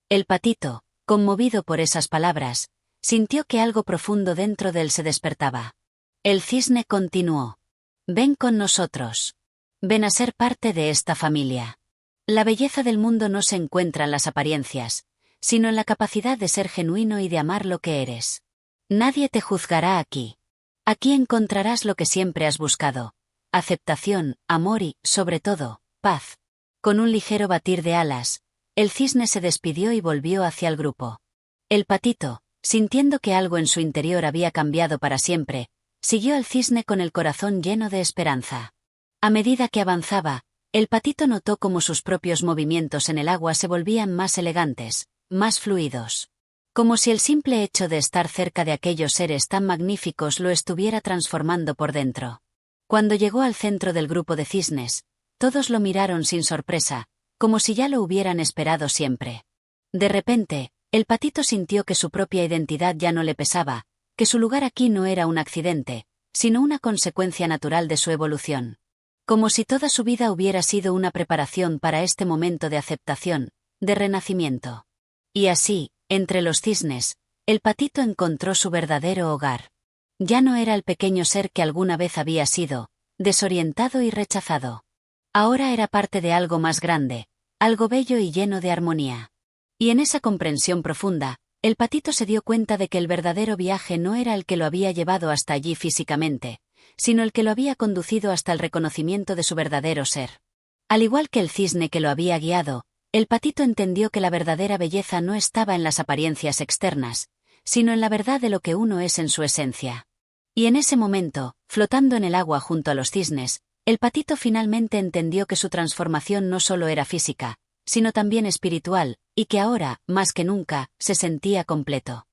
El patito, conmovido por esas palabras, sintió que algo profundo dentro de él se despertaba. El cisne continuó. «Ven con nosotros. Ven a ser parte de esta familia. La belleza del mundo no se encuentra en las apariencias, sino en la capacidad de ser genuino y de amar lo que eres. Nadie te juzgará aquí. Aquí encontrarás lo que siempre has buscado: aceptación, amor y, sobre todo, paz». Con un ligero batir de alas, el cisne se despidió y volvió hacia el grupo. El patito, sintiendo que algo en su interior había cambiado para siempre, siguió al cisne con el corazón lleno de esperanza. A medida que avanzaba, el patito notó cómo sus propios movimientos en el agua se volvían más elegantes, más fluidos. Como si el simple hecho de estar cerca de aquellos seres tan magníficos lo estuviera transformando por dentro. Cuando llegó al centro del grupo de cisnes, todos lo miraron sin sorpresa, como si ya lo hubieran esperado siempre. De repente, el patito sintió que su propia identidad ya no le pesaba, que su lugar aquí no era un accidente, sino una consecuencia natural de su evolución. Como si toda su vida hubiera sido una preparación para este momento de aceptación, de renacimiento. Y así, entre los cisnes, el patito encontró su verdadero hogar. Ya no era el pequeño ser que alguna vez había sido, desorientado y rechazado. Ahora era parte de algo más grande, algo bello y lleno de armonía. Y en esa comprensión profunda, el patito se dio cuenta de que el verdadero viaje no era el que lo había llevado hasta allí físicamente, sino el que lo había conducido hasta el reconocimiento de su verdadero ser. Al igual que el cisne que lo había guiado, el patito entendió que la verdadera belleza no estaba en las apariencias externas, sino en la verdad de lo que uno es en su esencia. Y en ese momento, flotando en el agua junto a los cisnes, el patito finalmente entendió que su transformación no solo era física, sino también espiritual, y que ahora, más que nunca, se sentía completo.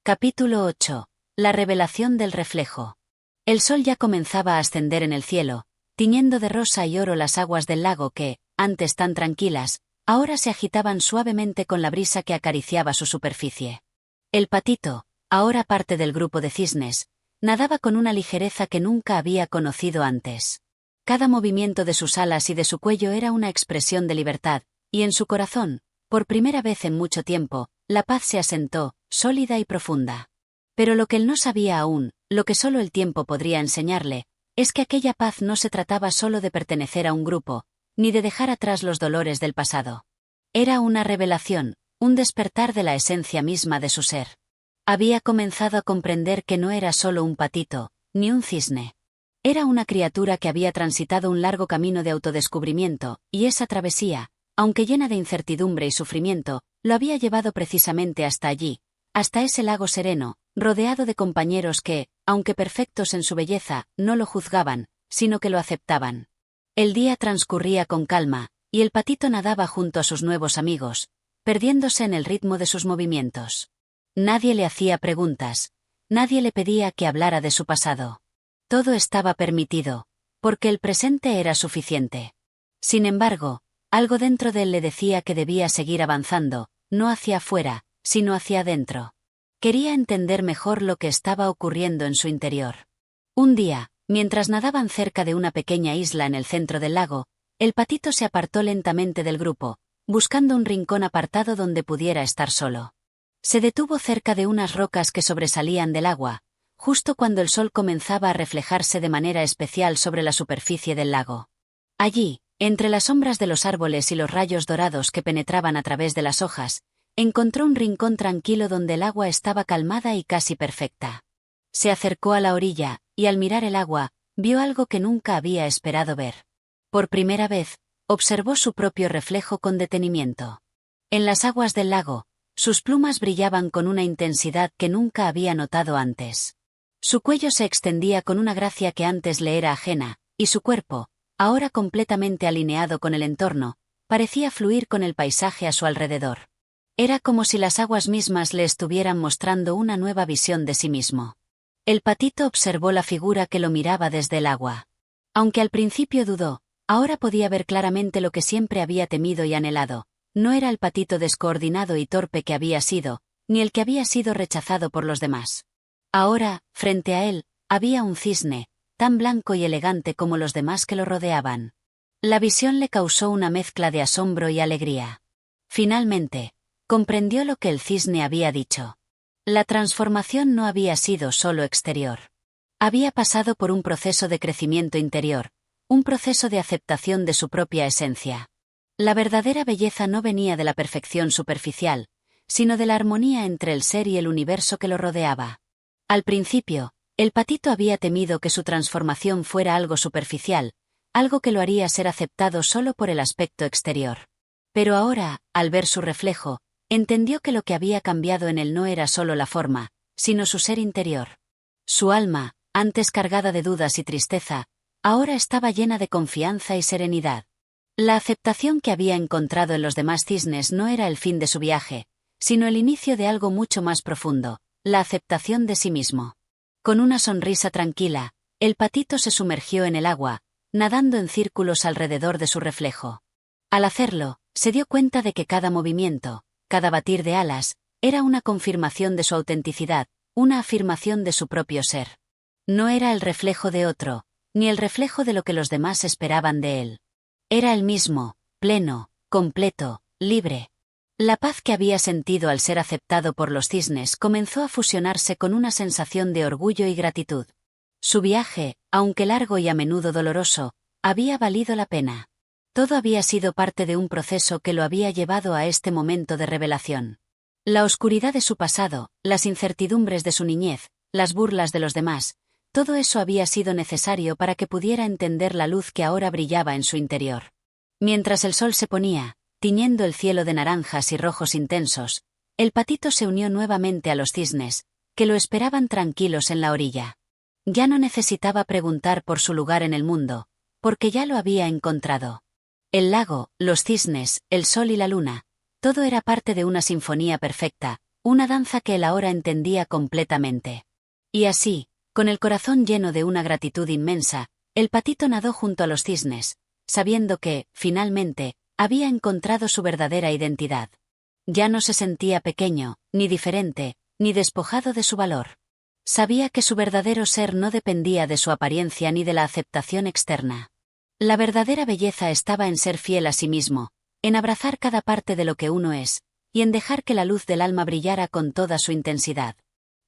Capítulo 8. La revelación del reflejo. El sol ya comenzaba a ascender en el cielo, tiñendo de rosa y oro las aguas del lago que, antes tan tranquilas, ahora se agitaban suavemente con la brisa que acariciaba su superficie. El patito, ahora parte del grupo de cisnes, nadaba con una ligereza que nunca había conocido antes. Cada movimiento de sus alas y de su cuello era una expresión de libertad, y en su corazón, por primera vez en mucho tiempo, la paz se asentó, sólida y profunda. Pero lo que él no sabía aún, lo que solo el tiempo podría enseñarle, es que aquella paz no se trataba solo de pertenecer a un grupo, ni de dejar atrás los dolores del pasado. Era una revelación, un despertar de la esencia misma de su ser. Había comenzado a comprender que no era solo un patito, ni un cisne. Era una criatura que había transitado un largo camino de autodescubrimiento, y esa travesía, aunque llena de incertidumbre y sufrimiento, lo había llevado precisamente hasta allí, hasta ese lago sereno, rodeado de compañeros que, aunque perfectos en su belleza, no lo juzgaban, sino que lo aceptaban. El día transcurría con calma, y el patito nadaba junto a sus nuevos amigos, perdiéndose en el ritmo de sus movimientos. Nadie le hacía preguntas, nadie le pedía que hablara de su pasado. Todo estaba permitido, porque el presente era suficiente. Sin embargo, algo dentro de él le decía que debía seguir avanzando, no hacia afuera, sino hacia adentro. Quería entender mejor lo que estaba ocurriendo en su interior. Un día, mientras nadaban cerca de una pequeña isla en el centro del lago, el patito se apartó lentamente del grupo, buscando un rincón apartado donde pudiera estar solo. Se detuvo cerca de unas rocas que sobresalían del agua, justo cuando el sol comenzaba a reflejarse de manera especial sobre la superficie del lago. Allí, entre las sombras de los árboles y los rayos dorados que penetraban a través de las hojas, encontró un rincón tranquilo donde el agua estaba calmada y casi perfecta. Se acercó a la orilla, y al mirar el agua, vio algo que nunca había esperado ver. Por primera vez, observó su propio reflejo con detenimiento. En las aguas del lago, sus plumas brillaban con una intensidad que nunca había notado antes. Su cuello se extendía con una gracia que antes le era ajena, y su cuerpo, ahora completamente alineado con el entorno, parecía fluir con el paisaje a su alrededor. Era como si las aguas mismas le estuvieran mostrando una nueva visión de sí mismo. El patito observó la figura que lo miraba desde el agua. Aunque al principio dudó, ahora podía ver claramente lo que siempre había temido y anhelado. No era el patito descoordinado y torpe que había sido, ni el que había sido rechazado por los demás. Ahora, frente a él, había un cisne, tan blanco y elegante como los demás que lo rodeaban. La visión le causó una mezcla de asombro y alegría. Finalmente, comprendió lo que el cisne había dicho. La transformación no había sido solo exterior. Había pasado por un proceso de crecimiento interior, un proceso de aceptación de su propia esencia. La verdadera belleza no venía de la perfección superficial, sino de la armonía entre el ser y el universo que lo rodeaba. Al principio, el patito había temido que su transformación fuera algo superficial, algo que lo haría ser aceptado solo por el aspecto exterior. Pero ahora, al ver su reflejo, entendió que lo que había cambiado en él no era solo la forma, sino su ser interior. Su alma, antes cargada de dudas y tristeza, ahora estaba llena de confianza y serenidad. La aceptación que había encontrado en los demás cisnes no era el fin de su viaje, sino el inicio de algo mucho más profundo, la aceptación de sí mismo. Con una sonrisa tranquila, el patito se sumergió en el agua, nadando en círculos alrededor de su reflejo. Al hacerlo, se dio cuenta de que cada movimiento, cada batir de alas, era una confirmación de su autenticidad, una afirmación de su propio ser. No era el reflejo de otro, ni el reflejo de lo que los demás esperaban de él. Era el mismo, pleno, completo, libre. La paz que había sentido al ser aceptado por los cisnes comenzó a fusionarse con una sensación de orgullo y gratitud. Su viaje, aunque largo y a menudo doloroso, había valido la pena. Todo había sido parte de un proceso que lo había llevado a este momento de revelación. La oscuridad de su pasado, las incertidumbres de su niñez, las burlas de los demás, todo eso había sido necesario para que pudiera entender la luz que ahora brillaba en su interior. Mientras el sol se ponía, tiñendo el cielo de naranjas y rojos intensos, el patito se unió nuevamente a los cisnes, que lo esperaban tranquilos en la orilla. Ya no necesitaba preguntar por su lugar en el mundo, porque ya lo había encontrado. El lago, los cisnes, el sol y la luna, todo era parte de una sinfonía perfecta, una danza que él ahora entendía completamente. Y así, con el corazón lleno de una gratitud inmensa, el patito nadó junto a los cisnes, sabiendo que, finalmente, había encontrado su verdadera identidad. Ya no se sentía pequeño, ni diferente, ni despojado de su valor. Sabía que su verdadero ser no dependía de su apariencia ni de la aceptación externa. La verdadera belleza estaba en ser fiel a sí mismo, en abrazar cada parte de lo que uno es, y en dejar que la luz del alma brillara con toda su intensidad.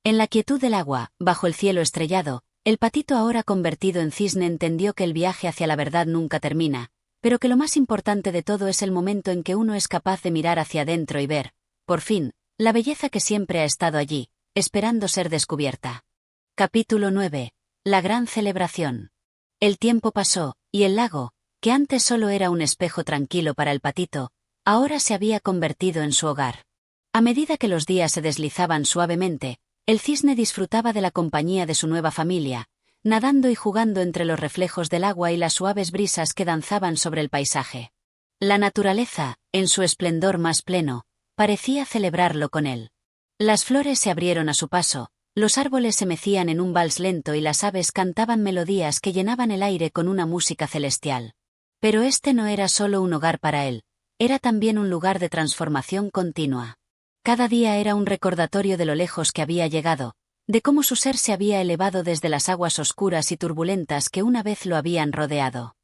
En la quietud del agua, bajo el cielo estrellado, el patito ahora convertido en cisne entendió que el viaje hacia la verdad nunca termina, pero que lo más importante de todo es el momento en que uno es capaz de mirar hacia adentro y ver, por fin, la belleza que siempre ha estado allí, esperando ser descubierta. Capítulo 9. La gran celebración. El tiempo pasó, y el lago, que antes solo era un espejo tranquilo para el patito, ahora se había convertido en su hogar. A medida que los días se deslizaban suavemente, el cisne disfrutaba de la compañía de su nueva familia, nadando y jugando entre los reflejos del agua y las suaves brisas que danzaban sobre el paisaje. La naturaleza, en su esplendor más pleno, parecía celebrarlo con él. Las flores se abrieron a su paso, los árboles se mecían en un vals lento y las aves cantaban melodías que llenaban el aire con una música celestial. Pero este no era solo un hogar para él, era también un lugar de transformación continua. Cada día era un recordatorio de lo lejos que había llegado, de cómo su ser se había elevado desde las aguas oscuras y turbulentas que una vez lo habían rodeado.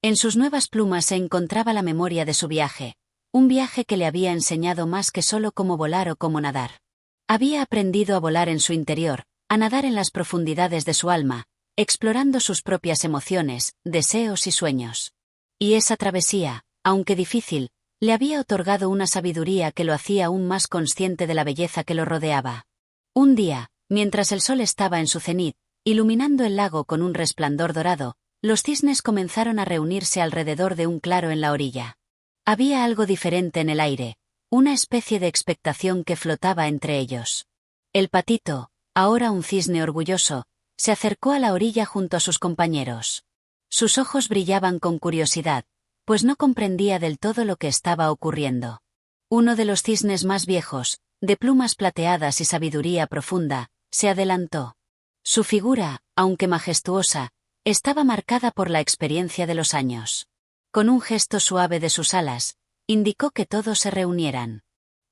En sus nuevas plumas se encontraba la memoria de su viaje, un viaje que le había enseñado más que solo cómo volar o cómo nadar. Había aprendido a volar en su interior, a nadar en las profundidades de su alma, explorando sus propias emociones, deseos y sueños. Y esa travesía, aunque difícil, le había otorgado una sabiduría que lo hacía aún más consciente de la belleza que lo rodeaba. Un día, mientras el sol estaba en su cenit, iluminando el lago con un resplandor dorado, los cisnes comenzaron a reunirse alrededor de un claro en la orilla. Había algo diferente en el aire, una especie de expectación que flotaba entre ellos. El patito, ahora un cisne orgulloso, se acercó a la orilla junto a sus compañeros. Sus ojos brillaban con curiosidad, pues no comprendía del todo lo que estaba ocurriendo. Uno de los cisnes más viejos, de plumas plateadas y sabiduría profunda, se adelantó. Su figura, aunque majestuosa, estaba marcada por la experiencia de los años. Con un gesto suave de sus alas, indicó que todos se reunieran.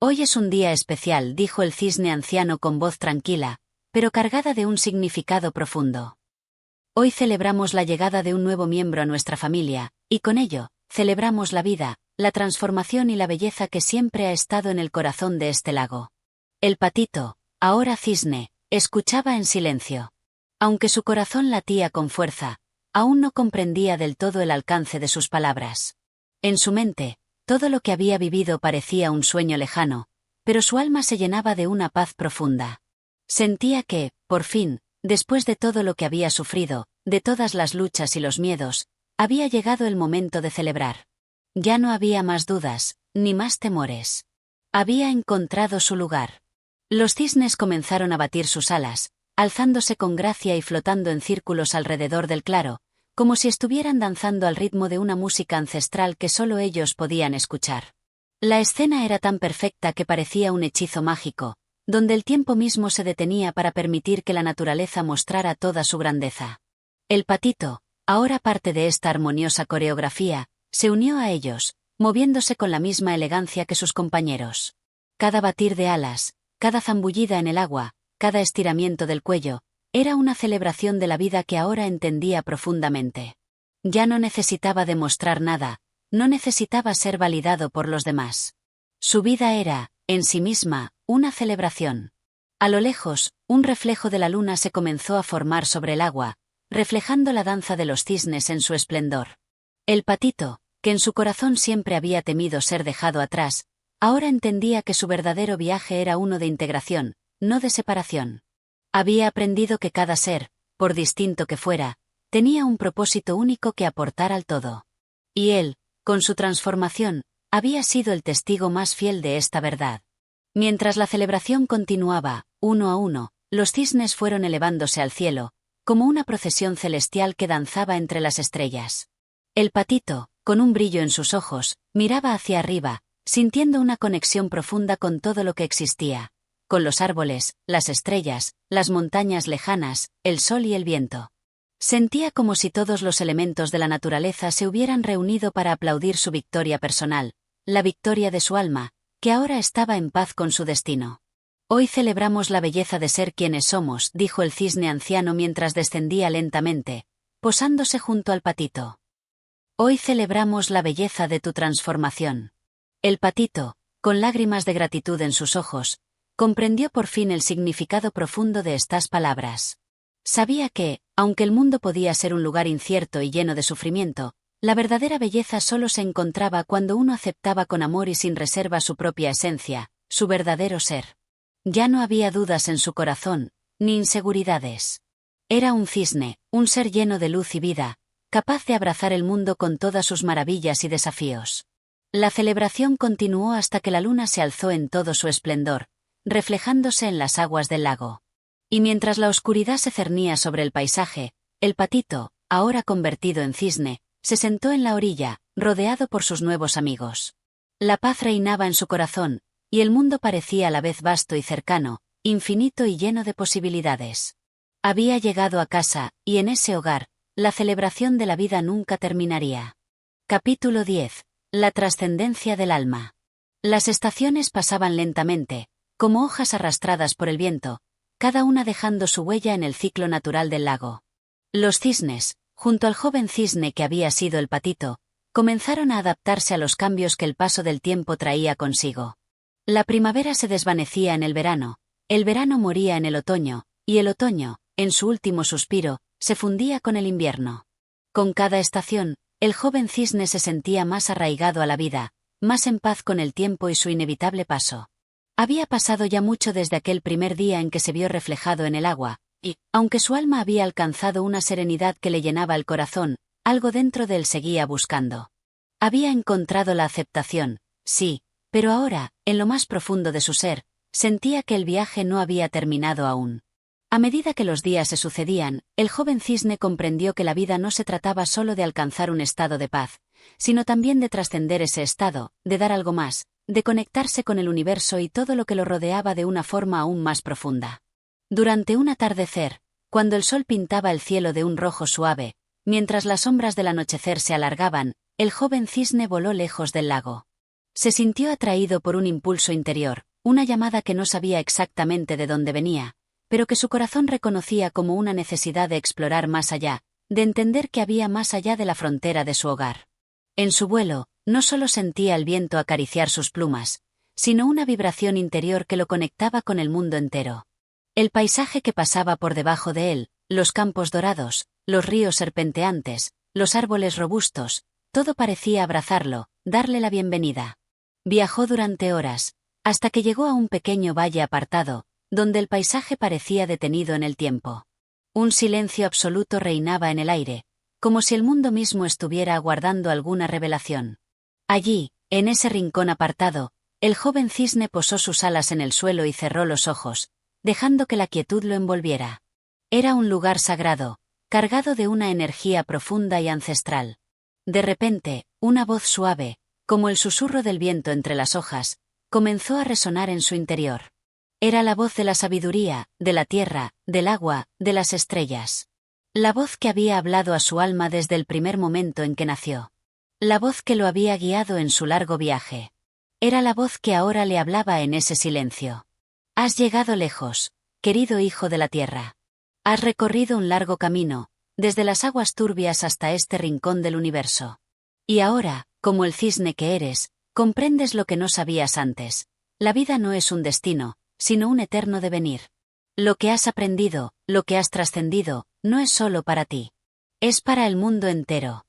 Hoy es un día especial, dijo el cisne anciano con voz tranquila, pero cargada de un significado profundo. Hoy celebramos la llegada de un nuevo miembro a nuestra familia, y con ello, celebramos la vida, la transformación y la belleza que siempre ha estado en el corazón de este lago. El patito, ahora cisne, escuchaba en silencio. Aunque su corazón latía con fuerza, aún no comprendía del todo el alcance de sus palabras. En su mente, todo lo que había vivido parecía un sueño lejano, pero su alma se llenaba de una paz profunda. Sentía que, por fin, después de todo lo que había sufrido, de todas las luchas y los miedos, había llegado el momento de celebrar. Ya no había más dudas, ni más temores. Había encontrado su lugar. Los cisnes comenzaron a batir sus alas, alzándose con gracia y flotando en círculos alrededor del claro, como si estuvieran danzando al ritmo de una música ancestral que solo ellos podían escuchar. La escena era tan perfecta que parecía un hechizo mágico, donde el tiempo mismo se detenía para permitir que la naturaleza mostrara toda su grandeza. El patito, ahora parte de esta armoniosa coreografía, se unió a ellos, moviéndose con la misma elegancia que sus compañeros. Cada batir de alas, cada zambullida en el agua, cada estiramiento del cuello, era una celebración de la vida que ahora entendía profundamente. Ya no necesitaba demostrar nada, no necesitaba ser validado por los demás. Su vida era, en sí misma, una celebración. A lo lejos, un reflejo de la luna se comenzó a formar sobre el agua, reflejando la danza de los cisnes en su esplendor. El patito, que en su corazón siempre había temido ser dejado atrás, ahora entendía que su verdadero viaje era uno de integración, no de separación. Había aprendido que cada ser, por distinto que fuera, tenía un propósito único que aportar al todo. Y él, con su transformación, había sido el testigo más fiel de esta verdad. Mientras la celebración continuaba, uno a uno, los cisnes fueron elevándose al cielo, como una procesión celestial que danzaba entre las estrellas. El patito, con un brillo en sus ojos, miraba hacia arriba, sintiendo una conexión profunda con todo lo que existía, con los árboles, las estrellas, las montañas lejanas, el sol y el viento. Sentía como si todos los elementos de la naturaleza se hubieran reunido para aplaudir su victoria personal, la victoria de su alma, que ahora estaba en paz con su destino. Hoy celebramos la belleza de ser quienes somos, dijo el cisne anciano mientras descendía lentamente, posándose junto al patito. Hoy celebramos la belleza de tu transformación. El patito, con lágrimas de gratitud en sus ojos, comprendió por fin el significado profundo de estas palabras. Sabía que, aunque el mundo podía ser un lugar incierto y lleno de sufrimiento, La verdadera belleza solo se encontraba cuando uno aceptaba con amor y sin reserva su propia esencia, su verdadero ser. Ya no había dudas en su corazón, ni inseguridades. Era un cisne, un ser lleno de luz y vida, capaz de abrazar el mundo con todas sus maravillas y desafíos. La celebración continuó hasta que la luna se alzó en todo su esplendor, reflejándose en las aguas del lago. Y mientras la oscuridad se cernía sobre el paisaje, el patito, ahora convertido en cisne, se sentó en la orilla, rodeado por sus nuevos amigos. La paz reinaba en su corazón, y el mundo parecía a la vez vasto y cercano, infinito y lleno de posibilidades. Había llegado a casa, y en ese hogar, la celebración de la vida nunca terminaría. Capítulo 10. La trascendencia del alma. Las estaciones pasaban lentamente, como hojas arrastradas por el viento, cada una dejando su huella en el ciclo natural del lago. Los cisnes, junto al joven cisne que había sido el patito, comenzaron a adaptarse a los cambios que el paso del tiempo traía consigo. La primavera se desvanecía en el verano moría en el otoño, y el otoño, en su último suspiro, se fundía con el invierno. Con cada estación, el joven cisne se sentía más arraigado a la vida, más en paz con el tiempo y su inevitable paso. Había pasado ya mucho desde aquel primer día en que se vio reflejado en el agua, y, aunque su alma había alcanzado una serenidad que le llenaba el corazón, algo dentro de él seguía buscando. Había encontrado la aceptación, sí, pero ahora, en lo más profundo de su ser, sentía que el viaje no había terminado aún. A medida que los días se sucedían, el joven cisne comprendió que la vida no se trataba solo de alcanzar un estado de paz, sino también de trascender ese estado, de dar algo más, de conectarse con el universo y todo lo que lo rodeaba de una forma aún más profunda. Durante un atardecer, cuando el sol pintaba el cielo de un rojo suave, mientras las sombras del anochecer se alargaban, el joven cisne voló lejos del lago. Se sintió atraído por un impulso interior, una llamada que no sabía exactamente de dónde venía, pero que su corazón reconocía como una necesidad de explorar más allá, de entender que había más allá de la frontera de su hogar. En su vuelo, no solo sentía el viento acariciar sus plumas, sino una vibración interior que lo conectaba con el mundo entero. El paisaje que pasaba por debajo de él, los campos dorados, los ríos serpenteantes, los árboles robustos, todo parecía abrazarlo, darle la bienvenida. Viajó durante horas, hasta que llegó a un pequeño valle apartado, donde el paisaje parecía detenido en el tiempo. Un silencio absoluto reinaba en el aire, como si el mundo mismo estuviera aguardando alguna revelación. Allí, en ese rincón apartado, el joven cisne posó sus alas en el suelo y cerró los ojos, dejando que la quietud lo envolviera. Era un lugar sagrado, cargado de una energía profunda y ancestral. De repente, una voz suave, como el susurro del viento entre las hojas, comenzó a resonar en su interior. Era la voz de la sabiduría, de la tierra, del agua, de las estrellas. La voz que había hablado a su alma desde el primer momento en que nació. La voz que lo había guiado en su largo viaje. Era la voz que ahora le hablaba en ese silencio. Has llegado lejos, querido hijo de la tierra. Has recorrido un largo camino, desde las aguas turbias hasta este rincón del universo. Y ahora, como el cisne que eres, comprendes lo que no sabías antes. La vida no es un destino, sino un eterno devenir. Lo que has aprendido, lo que has trascendido, no es solo para ti. Es para el mundo entero.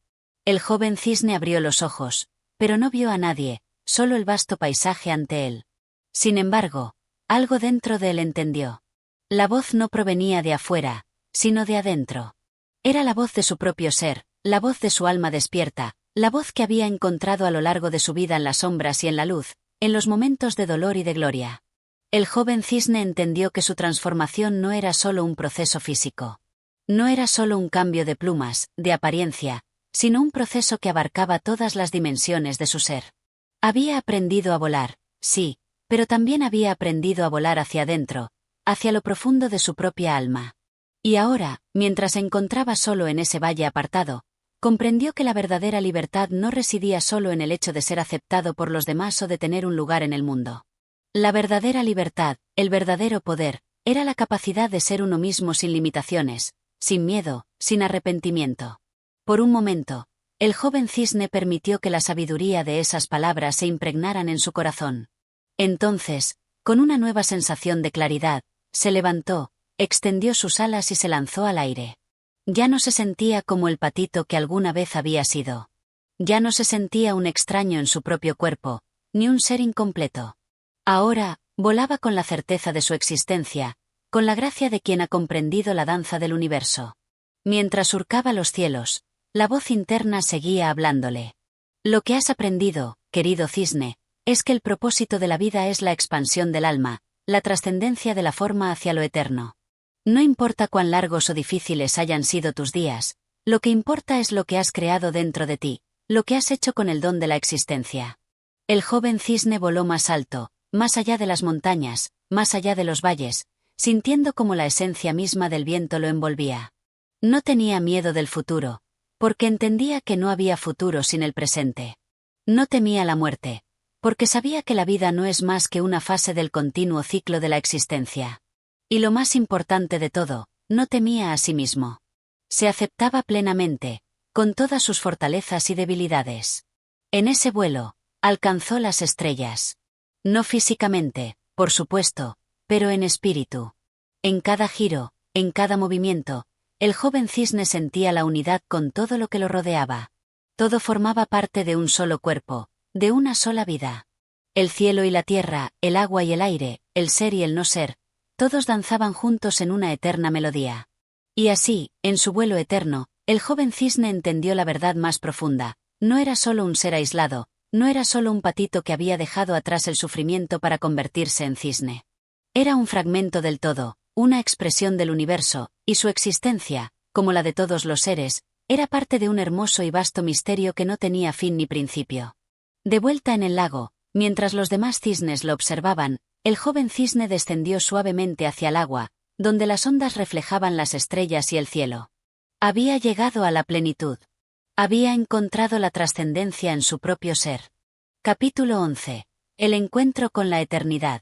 El joven cisne abrió los ojos, pero no vio a nadie, solo el vasto paisaje ante él. Sin embargo, algo dentro de él entendió. La voz no provenía de afuera, sino de adentro. Era la voz de su propio ser, la voz de su alma despierta, la voz que había encontrado a lo largo de su vida en las sombras y en la luz, en los momentos de dolor y de gloria. El joven cisne entendió que su transformación no era solo un proceso físico. No era solo un cambio de plumas, de apariencia, sino un proceso que abarcaba todas las dimensiones de su ser. Había aprendido a volar, sí, pero también había aprendido a volar hacia adentro, hacia lo profundo de su propia alma. Y ahora, mientras se encontraba solo en ese valle apartado, comprendió que la verdadera libertad no residía solo en el hecho de ser aceptado por los demás o de tener un lugar en el mundo. La verdadera libertad, el verdadero poder, era la capacidad de ser uno mismo sin limitaciones, sin miedo, sin arrepentimiento. Por un momento, el joven cisne permitió que la sabiduría de esas palabras se impregnaran en su corazón. Entonces, con una nueva sensación de claridad, se levantó, extendió sus alas y se lanzó al aire. Ya no se sentía como el patito que alguna vez había sido. Ya no se sentía un extraño en su propio cuerpo, ni un ser incompleto. Ahora, volaba con la certeza de su existencia, con la gracia de quien ha comprendido la danza del universo. Mientras surcaba los cielos, la voz interna seguía hablándole. Lo que has aprendido, querido cisne, es que el propósito de la vida es la expansión del alma, la trascendencia de la forma hacia lo eterno. No importa cuán largos o difíciles hayan sido tus días, lo que importa es lo que has creado dentro de ti, lo que has hecho con el don de la existencia. El joven cisne voló más alto, más allá de las montañas, más allá de los valles, sintiendo como la esencia misma del viento lo envolvía. No tenía miedo del futuro, porque entendía que no había futuro sin el presente. No temía la muerte, porque sabía que la vida no es más que una fase del continuo ciclo de la existencia. Y lo más importante de todo, no temía a sí mismo. Se aceptaba plenamente, con todas sus fortalezas y debilidades. En ese vuelo, alcanzó las estrellas. No físicamente, por supuesto, pero en espíritu. En cada giro, en cada movimiento, el joven cisne sentía la unidad con todo lo que lo rodeaba. Todo formaba parte de un solo cuerpo, de una sola vida. El cielo y la tierra, el agua y el aire, el ser y el no ser, todos danzaban juntos en una eterna melodía. Y así, en su vuelo eterno, el joven cisne entendió la verdad más profunda. No era solo un ser aislado, no era solo un patito que había dejado atrás el sufrimiento para convertirse en cisne. Era un fragmento del todo, una expresión del universo, y su existencia, como la de todos los seres, era parte de un hermoso y vasto misterio que no tenía fin ni principio. De vuelta en el lago, mientras los demás cisnes lo observaban, el joven cisne descendió suavemente hacia el agua, donde las ondas reflejaban las estrellas y el cielo. Había llegado a la plenitud. Había encontrado la trascendencia en su propio ser. Capítulo 11. El encuentro con la eternidad.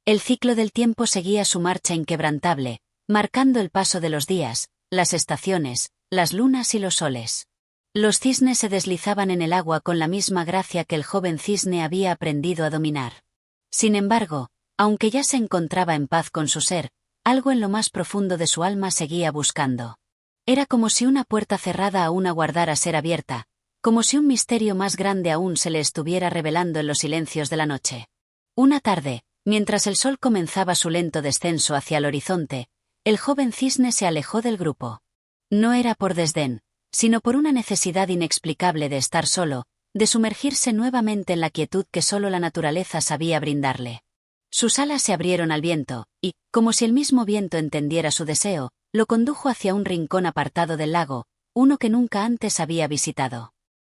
El ciclo del tiempo seguía su marcha inquebrantable, marcando el paso de los días, las estaciones, las lunas y los soles. Los cisnes se deslizaban en el agua con la misma gracia que el joven cisne había aprendido a dominar. Sin embargo, aunque ya se encontraba en paz con su ser, algo en lo más profundo de su alma seguía buscando. Era como si una puerta cerrada aún aguardara ser abierta, como si un misterio más grande aún se le estuviera revelando en los silencios de la noche. Una tarde, mientras el sol comenzaba su lento descenso hacia el horizonte, el joven cisne se alejó del grupo. No era por desdén, sino por una necesidad inexplicable de estar solo, de sumergirse nuevamente en la quietud que solo la naturaleza sabía brindarle. Sus alas se abrieron al viento, y, como si el mismo viento entendiera su deseo, lo condujo hacia un rincón apartado del lago, uno que nunca antes había visitado.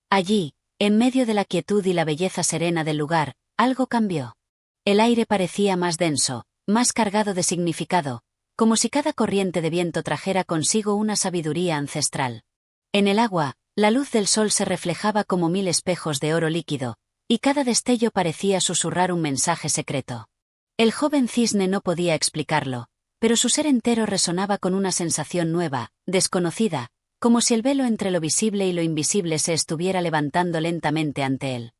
Allí, en medio de la quietud y la belleza serena del lugar, algo cambió. El aire parecía más denso, más cargado de significado, como si cada corriente de viento trajera consigo una sabiduría ancestral. En el agua, la luz del sol se reflejaba como 1000 espejos de oro líquido, y cada destello parecía susurrar un mensaje secreto. El joven cisne no podía explicarlo, pero su ser entero resonaba con una sensación nueva, desconocida, como si el velo entre lo visible y lo invisible se estuviera levantando lentamente ante él.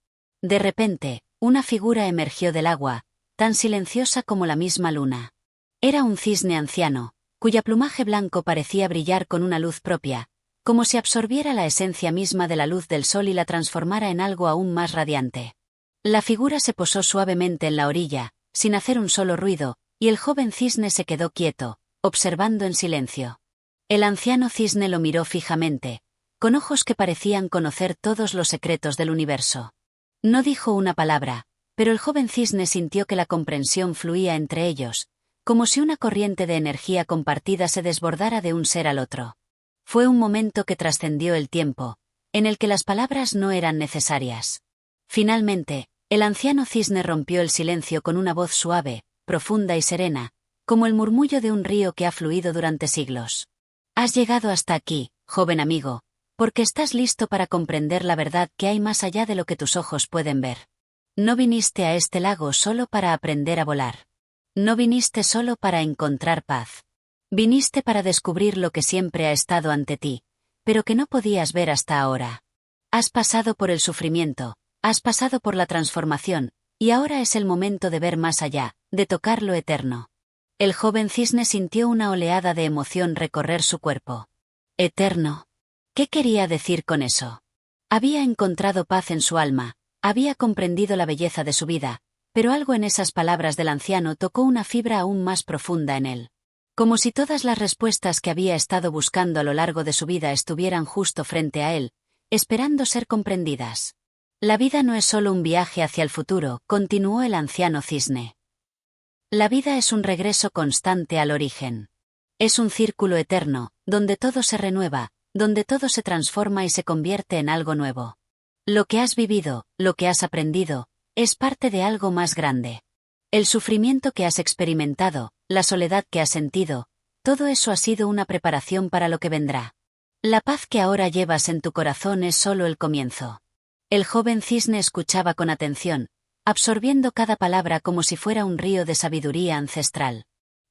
De repente, una figura emergió del agua, tan silenciosa como la misma luna. Era un cisne anciano, cuya plumaje blanco parecía brillar con una luz propia, como si absorbiera la esencia misma de la luz del sol y la transformara en algo aún más radiante. La figura se posó suavemente en la orilla, sin hacer un solo ruido, y el joven cisne se quedó quieto, observando en silencio. El anciano cisne lo miró fijamente, con ojos que parecían conocer todos los secretos del universo. No dijo una palabra, pero el joven cisne sintió que la comprensión fluía entre ellos, como si una corriente de energía compartida se desbordara de un ser al otro. Fue un momento que trascendió el tiempo, en el que las palabras no eran necesarias. Finalmente, el anciano cisne rompió el silencio con una voz suave, profunda y serena, como el murmullo de un río que ha fluido durante siglos. Has llegado hasta aquí, joven amigo, porque estás listo para comprender la verdad que hay más allá de lo que tus ojos pueden ver. No viniste a este lago solo para aprender a volar. No viniste solo para encontrar paz. Viniste para descubrir lo que siempre ha estado ante ti, pero que no podías ver hasta ahora. Has pasado por el sufrimiento, has pasado por la transformación, y ahora es el momento de ver más allá, de tocar lo eterno. El joven cisne sintió una oleada de emoción recorrer su cuerpo. Eterno. ¿Qué quería decir con eso? Había encontrado paz en su alma, había comprendido la belleza de su vida, pero algo en esas palabras del anciano tocó una fibra aún más profunda en él. Como si todas las respuestas que había estado buscando a lo largo de su vida estuvieran justo frente a él, esperando ser comprendidas. La vida no es solo un viaje hacia el futuro, continuó el anciano cisne. La vida es un regreso constante al origen. Es un círculo eterno, donde todo se renueva, donde todo se transforma y se convierte en algo nuevo. Lo que has vivido, lo que has aprendido, es parte de algo más grande. El sufrimiento que has experimentado, la soledad que has sentido, todo eso ha sido una preparación para lo que vendrá. La paz que ahora llevas en tu corazón es solo el comienzo. El joven cisne escuchaba con atención, absorbiendo cada palabra como si fuera un río de sabiduría ancestral.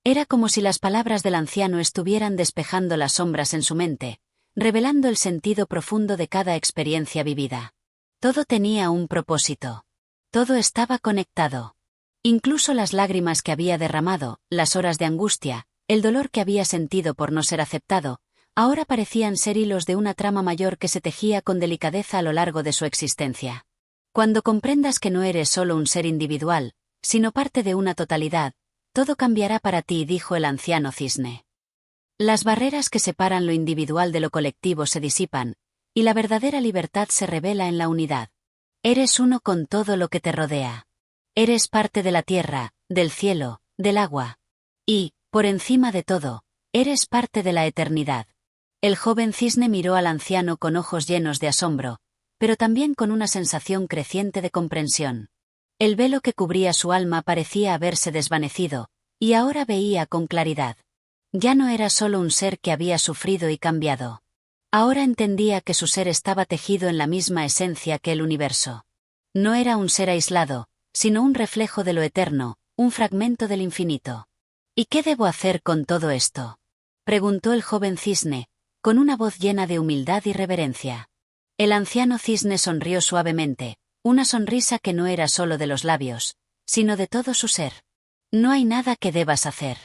Era como si las palabras del anciano estuvieran despejando las sombras en su mente, revelando el sentido profundo de cada experiencia vivida. Todo tenía un propósito. Todo estaba conectado. Incluso las lágrimas que había derramado, las horas de angustia, el dolor que había sentido por no ser aceptado, ahora parecían ser hilos de una trama mayor que se tejía con delicadeza a lo largo de su existencia. Cuando comprendas que no eres solo un ser individual, sino parte de una totalidad, todo cambiará para ti, dijo el anciano cisne. Las barreras que separan lo individual de lo colectivo se disipan, y la verdadera libertad se revela en la unidad. Eres uno con todo lo que te rodea. Eres parte de la tierra, del cielo, del agua. Y, por encima de todo, eres parte de la eternidad. El joven cisne miró al anciano con ojos llenos de asombro, pero también con una sensación creciente de comprensión. El velo que cubría su alma parecía haberse desvanecido, y ahora veía con claridad. Ya no era solo un ser que había sufrido y cambiado. Ahora entendía que su ser estaba tejido en la misma esencia que el universo. No era un ser aislado, sino un reflejo de lo eterno, un fragmento del infinito. ¿Y qué debo hacer con todo esto?, preguntó el joven cisne, con una voz llena de humildad y reverencia. El anciano cisne sonrió suavemente, una sonrisa que no era solo de los labios, sino de todo su ser. No hay nada que debas hacer.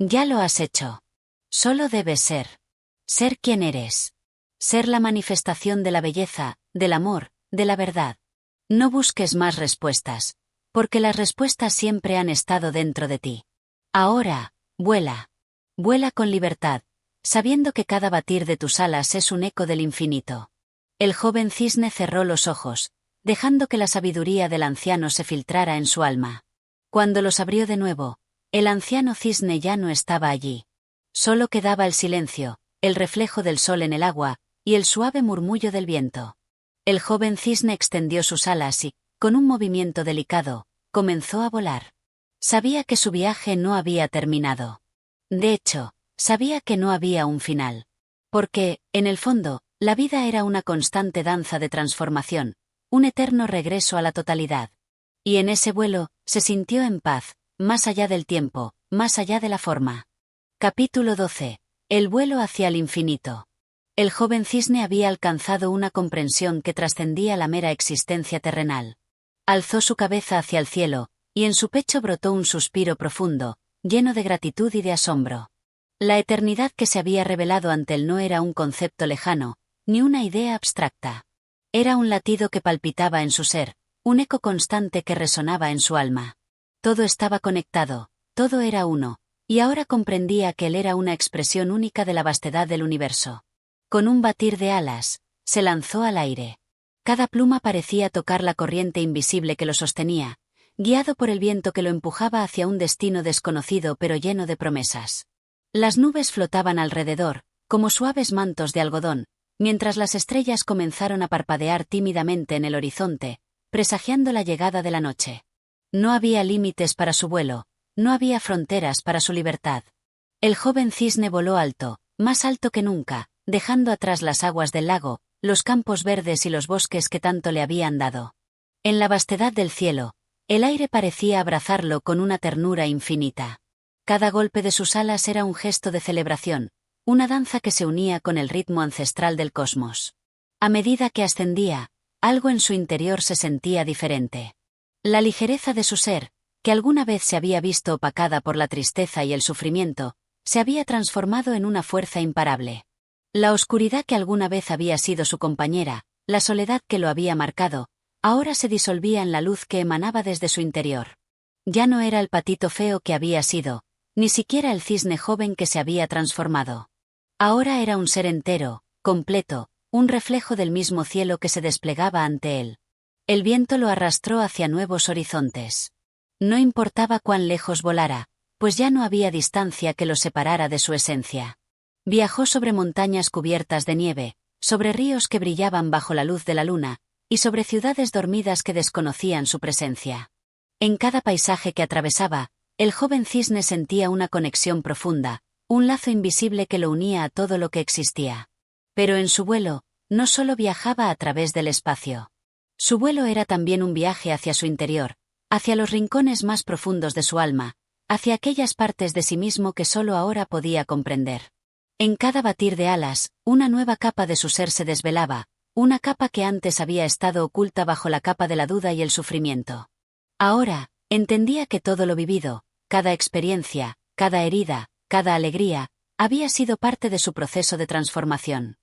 Ya lo has hecho. Solo debes ser. Ser quien eres. Ser la manifestación de la belleza, del amor, de la verdad. No busques más respuestas, porque las respuestas siempre han estado dentro de ti. Ahora, vuela. Vuela con libertad, sabiendo que cada batir de tus alas es un eco del infinito. El joven cisne cerró los ojos, dejando que la sabiduría del anciano se filtrara en su alma. Cuando los abrió de nuevo, el anciano cisne ya no estaba allí. Solo quedaba el silencio, el reflejo del sol en el agua, y el suave murmullo del viento. El joven cisne extendió sus alas y, con un movimiento delicado, comenzó a volar. Sabía que su viaje no había terminado. De hecho, sabía que no había un final. Porque, en el fondo, la vida era una constante danza de transformación, un eterno regreso a la totalidad. Y en ese vuelo, se sintió en paz, más allá del tiempo, más allá de la forma. Capítulo 12. El vuelo hacia el infinito. El joven cisne había alcanzado una comprensión que trascendía la mera existencia terrenal. Alzó su cabeza hacia el cielo, y en su pecho brotó un suspiro profundo, lleno de gratitud y de asombro. La eternidad que se había revelado ante él no era un concepto lejano, ni una idea abstracta. Era un latido que palpitaba en su ser, un eco constante que resonaba en su alma. Todo estaba conectado, todo era uno, y ahora comprendía que él era una expresión única de la vastedad del universo. Con un batir de alas, se lanzó al aire. Cada pluma parecía tocar la corriente invisible que lo sostenía, guiado por el viento que lo empujaba hacia un destino desconocido pero lleno de promesas. Las nubes flotaban alrededor, como suaves mantos de algodón, mientras las estrellas comenzaron a parpadear tímidamente en el horizonte, presagiando la llegada de la noche. No había límites para su vuelo, no había fronteras para su libertad. El joven cisne voló alto, más alto que nunca, dejando atrás las aguas del lago, los campos verdes y los bosques que tanto le habían dado. En la vastedad del cielo, el aire parecía abrazarlo con una ternura infinita. Cada golpe de sus alas era un gesto de celebración, una danza que se unía con el ritmo ancestral del cosmos. A medida que ascendía, algo en su interior se sentía diferente. La ligereza de su ser, que alguna vez se había visto opacada por la tristeza y el sufrimiento, se había transformado en una fuerza imparable. La oscuridad que alguna vez había sido su compañera, la soledad que lo había marcado, ahora se disolvía en la luz que emanaba desde su interior. Ya no era el patito feo que había sido, ni siquiera el cisne joven que se había transformado. Ahora era un ser entero, completo, un reflejo del mismo cielo que se desplegaba ante él. El viento lo arrastró hacia nuevos horizontes. No importaba cuán lejos volara, pues ya no había distancia que lo separara de su esencia. Viajó sobre montañas cubiertas de nieve, sobre ríos que brillaban bajo la luz de la luna, y sobre ciudades dormidas que desconocían su presencia. En cada paisaje que atravesaba, el joven cisne sentía una conexión profunda, un lazo invisible que lo unía a todo lo que existía. Pero en su vuelo, no solo viajaba a través del espacio. Su vuelo era también un viaje hacia su interior, hacia los rincones más profundos de su alma, hacia aquellas partes de sí mismo que solo ahora podía comprender. En cada batir de alas, una nueva capa de su ser se desvelaba, una capa que antes había estado oculta bajo la capa de la duda y el sufrimiento. Ahora, entendía que todo lo vivido, cada experiencia, cada herida, cada alegría, había sido parte de su proceso de transformación.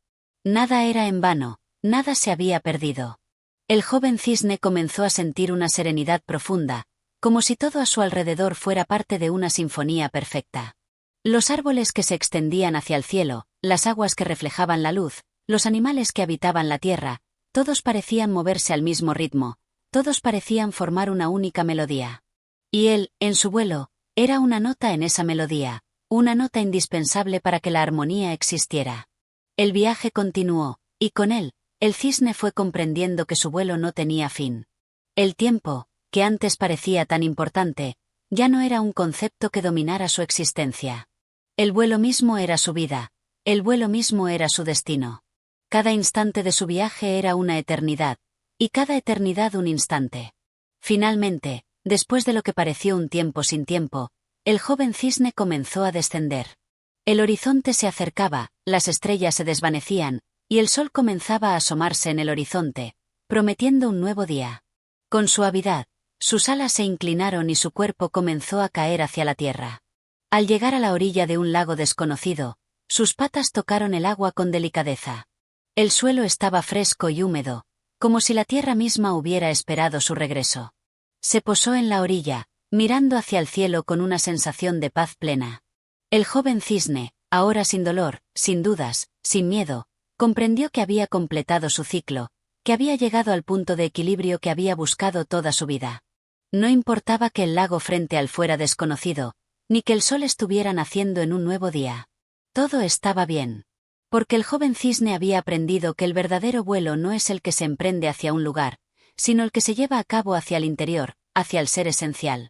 Nada era en vano, nada se había perdido. El joven cisne comenzó a sentir una serenidad profunda, como si todo a su alrededor fuera parte de una sinfonía perfecta. Los árboles que se extendían hacia el cielo, las aguas que reflejaban la luz, los animales que habitaban la tierra, todos parecían moverse al mismo ritmo, todos parecían formar una única melodía. Y él, en su vuelo, era una nota en esa melodía, una nota indispensable para que la armonía existiera. El viaje continuó, y con él, el cisne fue comprendiendo que su vuelo no tenía fin. El tiempo, que antes parecía tan importante, ya no era un concepto que dominara su existencia. El vuelo mismo era su vida, el vuelo mismo era su destino. Cada instante de su viaje era una eternidad, y cada eternidad un instante. Finalmente, después de lo que pareció un tiempo sin tiempo, el joven cisne comenzó a descender. El horizonte se acercaba, las estrellas se desvanecían, y el sol comenzaba a asomarse en el horizonte, prometiendo un nuevo día. Con suavidad, sus alas se inclinaron y su cuerpo comenzó a caer hacia la tierra. Al llegar a la orilla de un lago desconocido, sus patas tocaron el agua con delicadeza. El suelo estaba fresco y húmedo, como si la tierra misma hubiera esperado su regreso. Se posó en la orilla, mirando hacia el cielo con una sensación de paz plena. El joven cisne, ahora sin dolor, sin dudas, sin miedo, comprendió que había completado su ciclo, que había llegado al punto de equilibrio que había buscado toda su vida. No importaba que el lago frente al fuera desconocido, ni que el sol estuviera naciendo en un nuevo día. Todo estaba bien. Porque el joven cisne había aprendido que el verdadero vuelo no es el que se emprende hacia un lugar, sino el que se lleva a cabo hacia el interior, hacia el ser esencial.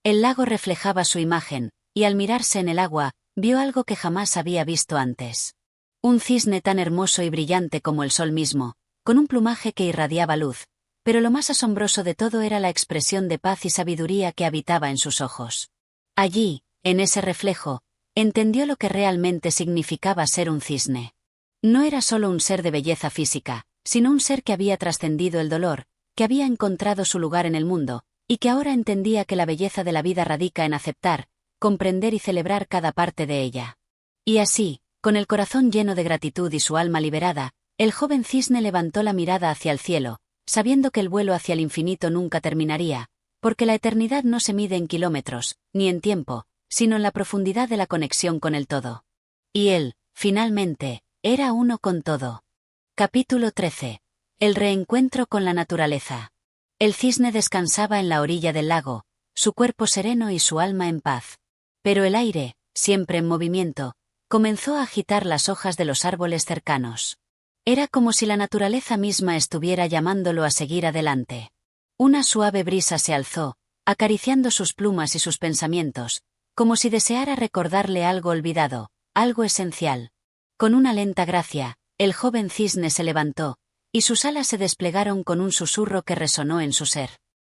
El lago reflejaba su imagen, y al mirarse en el agua, vio algo que jamás había visto antes. Un cisne tan hermoso y brillante como el sol mismo, con un plumaje que irradiaba luz, pero lo más asombroso de todo era la expresión de paz y sabiduría que habitaba en sus ojos. Allí, en ese reflejo, entendió lo que realmente significaba ser un cisne. No era solo un ser de belleza física, sino un ser que había trascendido el dolor, que había encontrado su lugar en el mundo, y que ahora entendía que la belleza de la vida radica en aceptar, comprender y celebrar cada parte de ella. Y así, con el corazón lleno de gratitud y su alma liberada, el joven cisne levantó la mirada hacia el cielo, sabiendo que el vuelo hacia el infinito nunca terminaría, porque la eternidad no se mide en kilómetros, ni en tiempo, sino en la profundidad de la conexión con el todo. Y él, finalmente, era uno con todo. Capítulo 13. El reencuentro con la naturaleza. El cisne descansaba en la orilla del lago, su cuerpo sereno y su alma en paz. Pero el aire, siempre en movimiento, comenzó a agitar las hojas de los árboles cercanos. Era como si la naturaleza misma estuviera llamándolo a seguir adelante. Una suave brisa se alzó, acariciando sus plumas y sus pensamientos, como si deseara recordarle algo olvidado, algo esencial. Con una lenta gracia, el joven cisne se levantó, y sus alas se desplegaron con un susurro que resonó en su ser.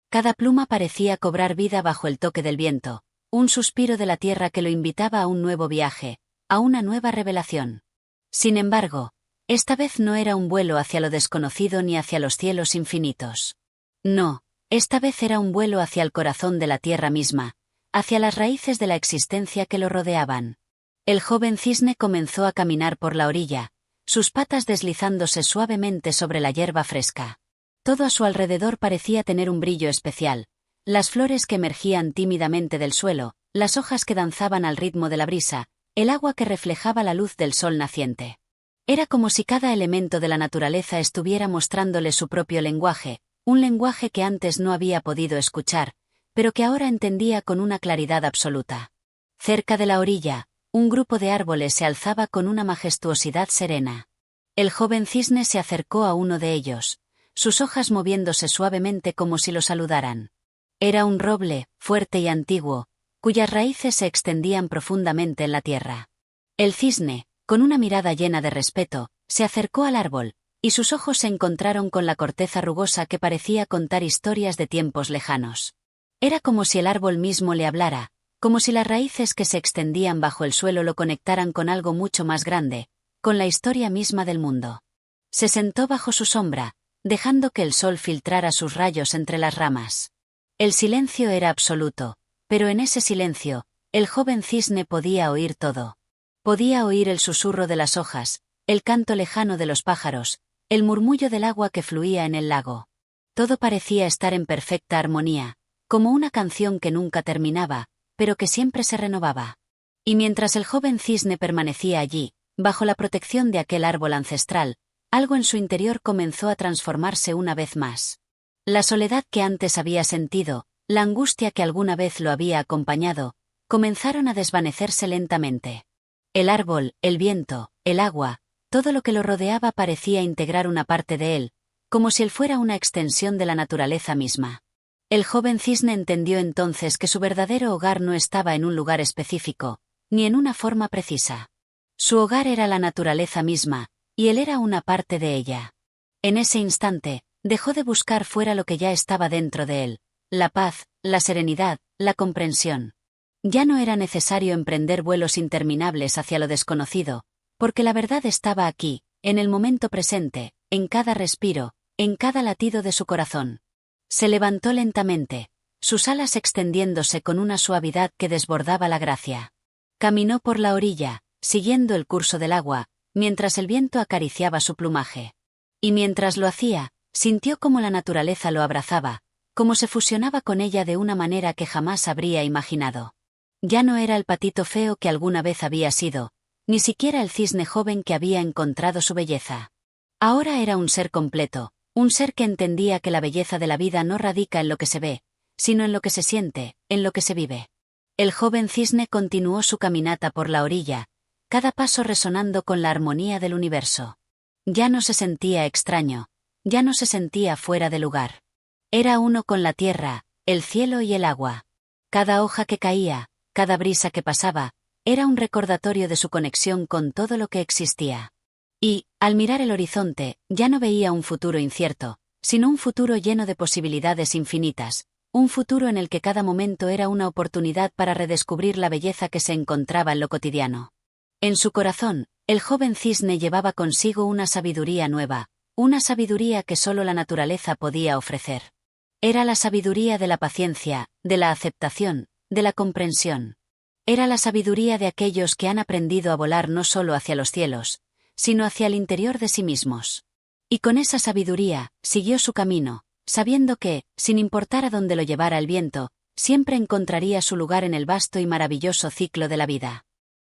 Cada pluma parecía cobrar vida bajo el toque del viento, un suspiro de la tierra que lo invitaba a un nuevo viaje, a una nueva revelación. Sin embargo, esta vez no era un vuelo hacia lo desconocido ni hacia los cielos infinitos. No, esta vez era un vuelo hacia el corazón de la tierra misma, hacia las raíces de la existencia que lo rodeaban. El joven cisne comenzó a caminar por la orilla, sus patas deslizándose suavemente sobre la hierba fresca. Todo a su alrededor parecía tener un brillo especial. Las flores que emergían tímidamente del suelo, las hojas que danzaban al ritmo de la brisa, el agua que reflejaba la luz del sol naciente. Era como si cada elemento de la naturaleza estuviera mostrándole su propio lenguaje, un lenguaje que antes no había podido escuchar, pero que ahora entendía con una claridad absoluta. Cerca de la orilla, un grupo de árboles se alzaba con una majestuosidad serena. El joven cisne se acercó a uno de ellos, sus hojas moviéndose suavemente como si lo saludaran. Era un roble, fuerte y antiguo, cuyas raíces se extendían profundamente en la tierra. El cisne, con una mirada llena de respeto, se acercó al árbol, y sus ojos se encontraron con la corteza rugosa que parecía contar historias de tiempos lejanos. Era como si el árbol mismo le hablara, como si las raíces que se extendían bajo el suelo lo conectaran con algo mucho más grande, con la historia misma del mundo. Se sentó bajo su sombra, dejando que el sol filtrara sus rayos entre las ramas. El silencio era absoluto, pero en ese silencio, el joven cisne podía oír todo. Podía oír el susurro de las hojas, el canto lejano de los pájaros, el murmullo del agua que fluía en el lago. Todo parecía estar en perfecta armonía, como una canción que nunca terminaba, pero que siempre se renovaba. Y mientras el joven cisne permanecía allí, bajo la protección de aquel árbol ancestral, algo en su interior comenzó a transformarse una vez más. La soledad que antes había sentido, la angustia que alguna vez lo había acompañado, comenzaron a desvanecerse lentamente. El árbol, el viento, el agua, todo lo que lo rodeaba parecía integrar una parte de él, como si él fuera una extensión de la naturaleza misma. El joven cisne entendió entonces que su verdadero hogar no estaba en un lugar específico, ni en una forma precisa. Su hogar era la naturaleza misma, y él era una parte de ella. En ese instante, dejó de buscar fuera lo que ya estaba dentro de él, la paz, la serenidad, la comprensión. Ya no era necesario emprender vuelos interminables hacia lo desconocido, porque la verdad estaba aquí, en el momento presente, en cada respiro, en cada latido de su corazón. Se levantó lentamente, sus alas extendiéndose con una suavidad que desbordaba la gracia. Caminó por la orilla, siguiendo el curso del agua, mientras el viento acariciaba su plumaje. Y mientras lo hacía, sintió cómo la naturaleza lo abrazaba, cómo se fusionaba con ella de una manera que jamás habría imaginado. Ya no era el patito feo que alguna vez había sido, ni siquiera el cisne joven que había encontrado su belleza. Ahora era un ser completo, un ser que entendía que la belleza de la vida no radica en lo que se ve, sino en lo que se siente, en lo que se vive. El joven cisne continuó su caminata por la orilla, cada paso resonando con la armonía del universo. Ya no se sentía extraño, ya no se sentía fuera de lugar. Era uno con la tierra, el cielo y el agua. Cada hoja que caía, cada brisa que pasaba, era un recordatorio de su conexión con todo lo que existía. Y, al mirar el horizonte, ya no veía un futuro incierto, sino un futuro lleno de posibilidades infinitas, un futuro en el que cada momento era una oportunidad para redescubrir la belleza que se encontraba en lo cotidiano. En su corazón, el joven cisne llevaba consigo una sabiduría nueva, una sabiduría que solo la naturaleza podía ofrecer. Era la sabiduría de la paciencia, de la aceptación, de la comprensión. Era la sabiduría de aquellos que han aprendido a volar no solo hacia los cielos, sino hacia el interior de sí mismos. Y con esa sabiduría, siguió su camino, sabiendo que, sin importar a dónde lo llevara el viento, siempre encontraría su lugar en el vasto y maravilloso ciclo de la vida.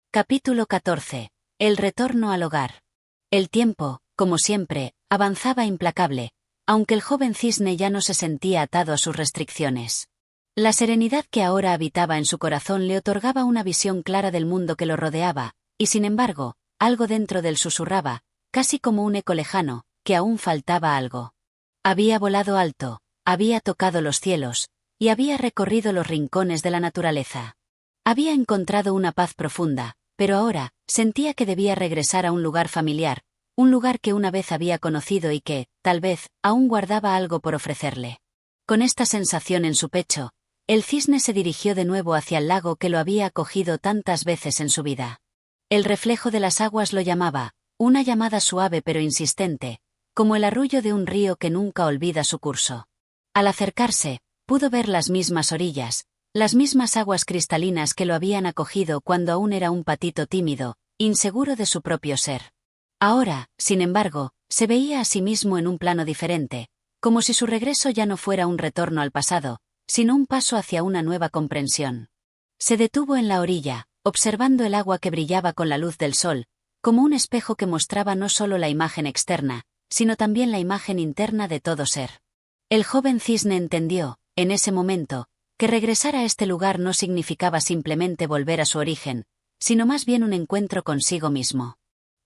Capítulo 14. El retorno al hogar. El tiempo, como siempre, avanzaba implacable, aunque el joven cisne ya no se sentía atado a sus restricciones. La serenidad que ahora habitaba en su corazón le otorgaba una visión clara del mundo que lo rodeaba, y sin embargo, algo dentro de él susurraba, casi como un eco lejano, que aún faltaba algo. Había volado alto, había tocado los cielos, y había recorrido los rincones de la naturaleza. Había encontrado una paz profunda, pero ahora, sentía que debía regresar a un lugar familiar, un lugar que una vez había conocido y que, tal vez, aún guardaba algo por ofrecerle. Con esta sensación en su pecho, el cisne se dirigió de nuevo hacia el lago que lo había acogido tantas veces en su vida. El reflejo de las aguas lo llamaba, una llamada suave pero insistente, como el arrullo de un río que nunca olvida su curso. Al acercarse, pudo ver las mismas orillas, las mismas aguas cristalinas que lo habían acogido cuando aún era un patito tímido, inseguro de su propio ser. Ahora, sin embargo, se veía a sí mismo en un plano diferente, como si su regreso ya no fuera un retorno al pasado, sino un paso hacia una nueva comprensión. Se detuvo en la orilla, observando el agua que brillaba con la luz del sol, como un espejo que mostraba no solo la imagen externa, sino también la imagen interna de todo ser. El joven cisne entendió, en ese momento, que regresar a este lugar no significaba simplemente volver a su origen, sino más bien un encuentro consigo mismo.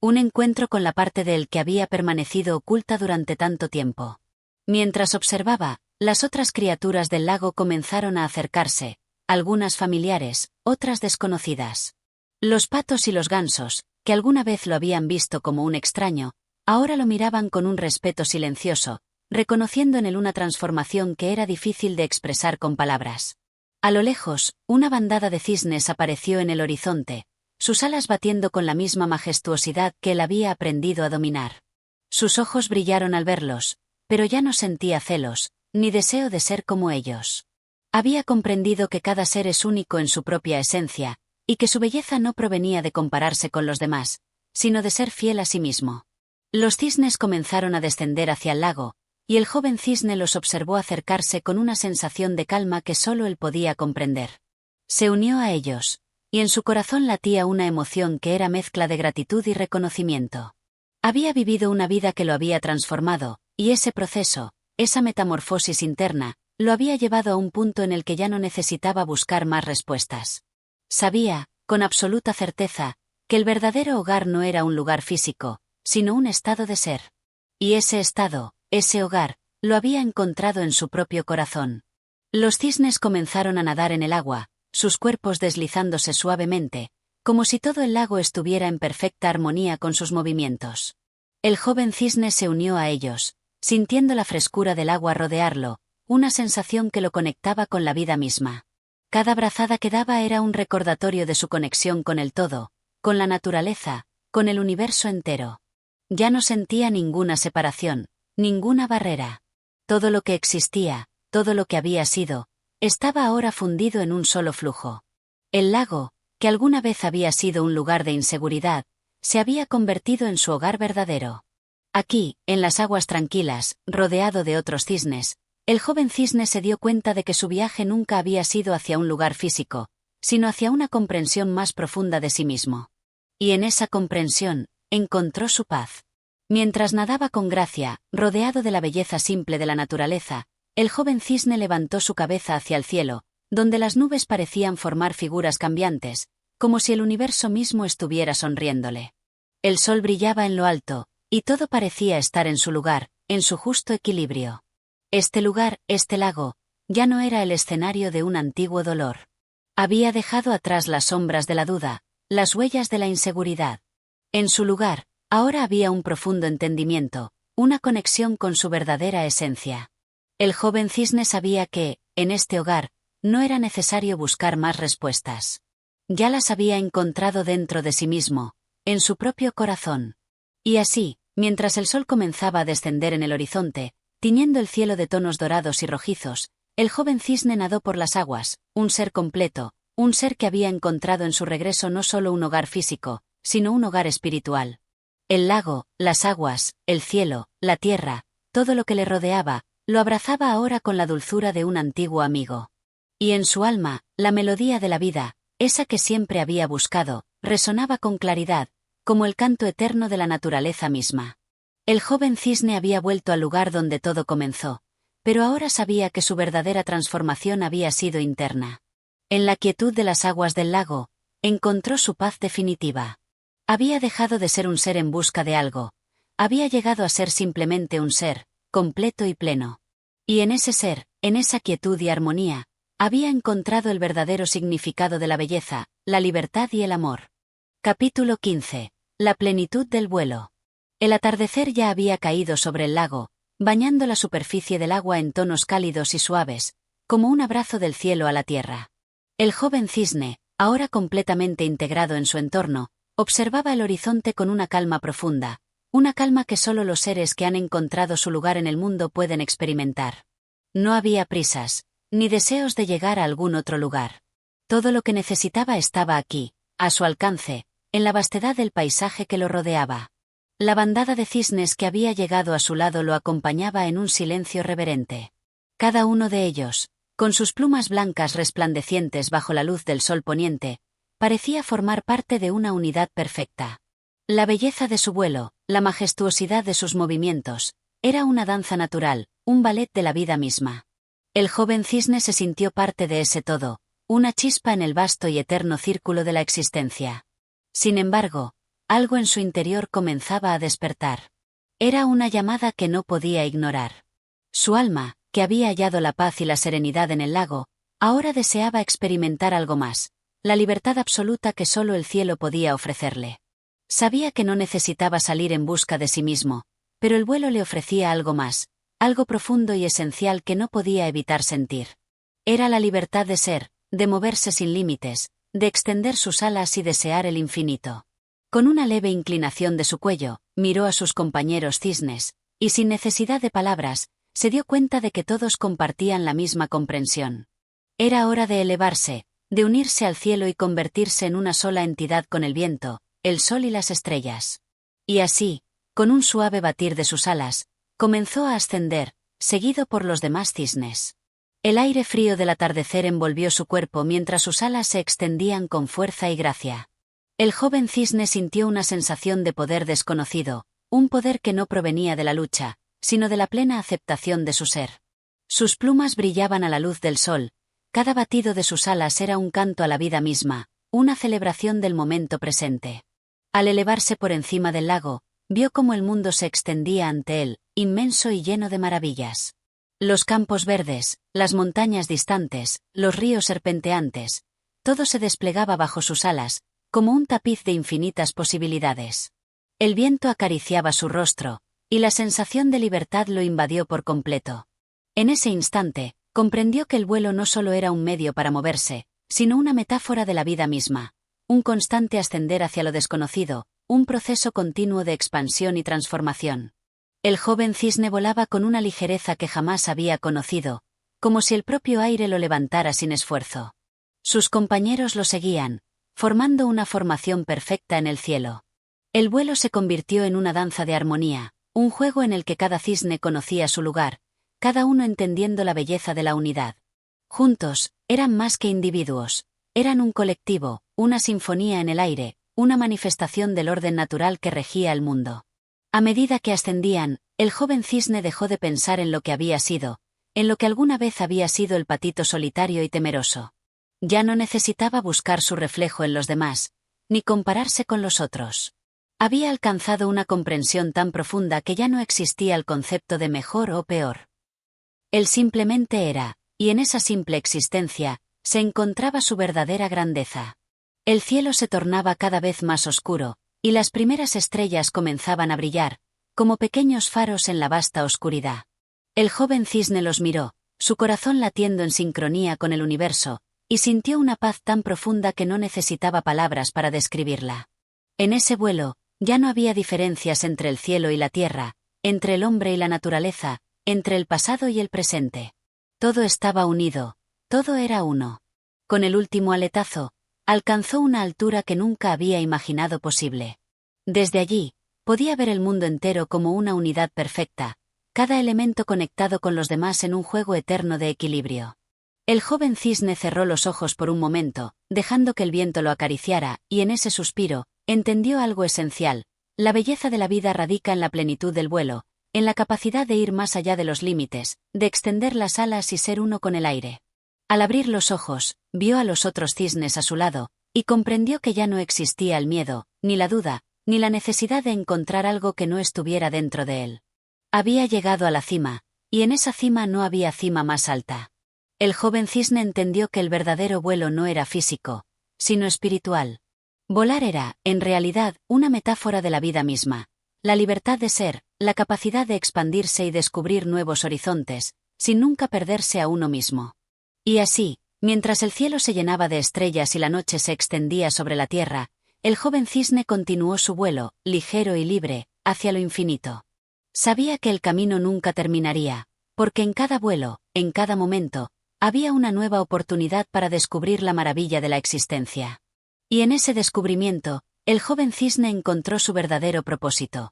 Un encuentro con la parte de él que había permanecido oculta durante tanto tiempo. Mientras observaba, las otras criaturas del lago comenzaron a acercarse, algunas familiares, otras desconocidas. Los patos y los gansos, que alguna vez lo habían visto como un extraño, ahora lo miraban con un respeto silencioso, reconociendo en él una transformación que era difícil de expresar con palabras. A lo lejos, una bandada de cisnes apareció en el horizonte, sus alas batiendo con la misma majestuosidad que él había aprendido a dominar. Sus ojos brillaron al verlos, pero ya no sentía celos, ni deseo de ser como ellos. Había comprendido que cada ser es único en su propia esencia, y que su belleza no provenía de compararse con los demás, sino de ser fiel a sí mismo. Los cisnes comenzaron a descender hacia el lago, y el joven cisne los observó acercarse con una sensación de calma que solo él podía comprender. Se unió a ellos, y en su corazón latía una emoción que era mezcla de gratitud y reconocimiento. Había vivido una vida que lo había transformado, y ese proceso, esa metamorfosis interna, lo había llevado a un punto en el que ya no necesitaba buscar más respuestas. Sabía, con absoluta certeza, que el verdadero hogar no era un lugar físico, sino un estado de ser. Y ese estado, ese hogar, lo había encontrado en su propio corazón. Los cisnes comenzaron a nadar en el agua, sus cuerpos deslizándose suavemente, como si todo el lago estuviera en perfecta armonía con sus movimientos. El joven cisne se unió a ellos, sintiendo la frescura del agua rodearlo, una sensación que lo conectaba con la vida misma. Cada brazada que daba era un recordatorio de su conexión con el todo, con la naturaleza, con el universo entero. Ya no sentía ninguna separación, ninguna barrera. Todo lo que existía, todo lo que había sido, estaba ahora fundido en un solo flujo. El lago, que alguna vez había sido un lugar de inseguridad, se había convertido en su hogar verdadero. Aquí, en las aguas tranquilas, rodeado de otros cisnes, el joven cisne se dio cuenta de que su viaje nunca había sido hacia un lugar físico, sino hacia una comprensión más profunda de sí mismo. Y en esa comprensión, encontró su paz. Mientras nadaba con gracia, rodeado de la belleza simple de la naturaleza, el joven cisne levantó su cabeza hacia el cielo, donde las nubes parecían formar figuras cambiantes, como si el universo mismo estuviera sonriéndole. El sol brillaba en lo alto, y todo parecía estar en su lugar, en su justo equilibrio. Este lugar, este lago, ya no era el escenario de un antiguo dolor. Había dejado atrás las sombras de la duda, las huellas de la inseguridad. En su lugar, ahora había un profundo entendimiento, una conexión con su verdadera esencia. El joven cisne sabía que, en este hogar, no era necesario buscar más respuestas. Ya las había encontrado dentro de sí mismo, en su propio corazón. Y así, mientras el sol comenzaba a descender en el horizonte, tiñendo el cielo de tonos dorados y rojizos, el joven cisne nadó por las aguas, un ser completo, un ser que había encontrado en su regreso no solo un hogar físico, sino un hogar espiritual. El lago, las aguas, el cielo, la tierra, todo lo que le rodeaba, lo abrazaba ahora con la dulzura de un antiguo amigo. Y en su alma, la melodía de la vida, esa que siempre había buscado, resonaba con claridad, como el canto eterno de la naturaleza misma. El joven cisne había vuelto al lugar donde todo comenzó, pero ahora sabía que su verdadera transformación había sido interna. En la quietud de las aguas del lago, encontró su paz definitiva. Había dejado de ser un ser en busca de algo, había llegado a ser simplemente un ser, completo y pleno. Y en ese ser, en esa quietud y armonía, había encontrado el verdadero significado de la belleza, la libertad y el amor. Capítulo 15. La plenitud del vuelo. El atardecer ya había caído sobre el lago, bañando la superficie del agua en tonos cálidos y suaves, como un abrazo del cielo a la tierra. El joven cisne, ahora completamente integrado en su entorno, observaba el horizonte con una calma profunda, una calma que solo los seres que han encontrado su lugar en el mundo pueden experimentar. No había prisas, ni deseos de llegar a algún otro lugar. Todo lo que necesitaba estaba aquí, a su alcance, en la vastedad del paisaje que lo rodeaba. La bandada de cisnes que había llegado a su lado lo acompañaba en un silencio reverente. Cada uno de ellos, con sus plumas blancas resplandecientes bajo la luz del sol poniente, parecía formar parte de una unidad perfecta. La belleza de su vuelo, la majestuosidad de sus movimientos, era una danza natural, un ballet de la vida misma. El joven cisne se sintió parte de ese todo, una chispa en el vasto y eterno círculo de la existencia. Sin embargo, algo en su interior comenzaba a despertar. Era una llamada que no podía ignorar. Su alma, que había hallado la paz y la serenidad en el lago, ahora deseaba experimentar algo más, la libertad absoluta que solo el cielo podía ofrecerle. Sabía que no necesitaba salir en busca de sí mismo, pero el vuelo le ofrecía algo más, algo profundo y esencial que no podía evitar sentir. Era la libertad de ser, de moverse sin límites, de extender sus alas y desear el infinito. Con una leve inclinación de su cuello, miró a sus compañeros cisnes, y sin necesidad de palabras, se dio cuenta de que todos compartían la misma comprensión. Era hora de elevarse, de unirse al cielo y convertirse en una sola entidad con el viento, el sol y las estrellas. Y así, con un suave batir de sus alas, comenzó a ascender, seguido por los demás cisnes. El aire frío del atardecer envolvió su cuerpo mientras sus alas se extendían con fuerza y gracia. El joven cisne sintió una sensación de poder desconocido, un poder que no provenía de la lucha, sino de la plena aceptación de su ser. Sus plumas brillaban a la luz del sol, cada batido de sus alas era un canto a la vida misma, una celebración del momento presente. Al elevarse por encima del lago, vio cómo el mundo se extendía ante él, inmenso y lleno de maravillas. Los campos verdes, las montañas distantes, los ríos serpenteantes, todo se desplegaba bajo sus alas, como un tapiz de infinitas posibilidades. El viento acariciaba su rostro, y la sensación de libertad lo invadió por completo. En ese instante, comprendió que el vuelo no solo era un medio para moverse, sino una metáfora de la vida misma, un constante ascender hacia lo desconocido, un proceso continuo de expansión y transformación. El joven cisne volaba con una ligereza que jamás había conocido, como si el propio aire lo levantara sin esfuerzo. Sus compañeros lo seguían, formando una formación perfecta en el cielo. El vuelo se convirtió en una danza de armonía, un juego en el que cada cisne conocía su lugar, cada uno entendiendo la belleza de la unidad. Juntos, eran más que individuos, eran un colectivo, una sinfonía en el aire, una manifestación del orden natural que regía el mundo. A medida que ascendían, el joven cisne dejó de pensar en lo que había sido, en lo que alguna vez había sido el patito solitario y temeroso. Ya no necesitaba buscar su reflejo en los demás, ni compararse con los otros. Había alcanzado una comprensión tan profunda que ya no existía el concepto de mejor o peor. Él simplemente era, y en esa simple existencia, se encontraba su verdadera grandeza. El cielo se tornaba cada vez más oscuro, y las primeras estrellas comenzaban a brillar, como pequeños faros en la vasta oscuridad. El joven cisne los miró, su corazón latiendo en sincronía con el universo, y sintió una paz tan profunda que no necesitaba palabras para describirla. En ese vuelo, ya no había diferencias entre el cielo y la tierra, entre el hombre y la naturaleza, entre el pasado y el presente. Todo estaba unido, todo era uno. Con el último aletazo, alcanzó una altura que nunca había imaginado posible. Desde allí, podía ver el mundo entero como una unidad perfecta, cada elemento conectado con los demás en un juego eterno de equilibrio. El joven cisne cerró los ojos por un momento, dejando que el viento lo acariciara, y en ese suspiro, entendió algo esencial: la belleza de la vida radica en la plenitud del vuelo, en la capacidad de ir más allá de los límites, de extender las alas y ser uno con el aire. Al abrir los ojos, vio a los otros cisnes a su lado, y comprendió que ya no existía el miedo, ni la duda, ni la necesidad de encontrar algo que no estuviera dentro de él. Había llegado a la cima, y en esa cima no había cima más alta. El joven cisne entendió que el verdadero vuelo no era físico, sino espiritual. Volar era, en realidad, una metáfora de la vida misma, la libertad de ser, la capacidad de expandirse y descubrir nuevos horizontes, sin nunca perderse a uno mismo. Y así, mientras el cielo se llenaba de estrellas y la noche se extendía sobre la tierra, el joven cisne continuó su vuelo, ligero y libre, hacia lo infinito. Sabía que el camino nunca terminaría, porque en cada vuelo, en cada momento, había una nueva oportunidad para descubrir la maravilla de la existencia. Y en ese descubrimiento, el joven cisne encontró su verdadero propósito: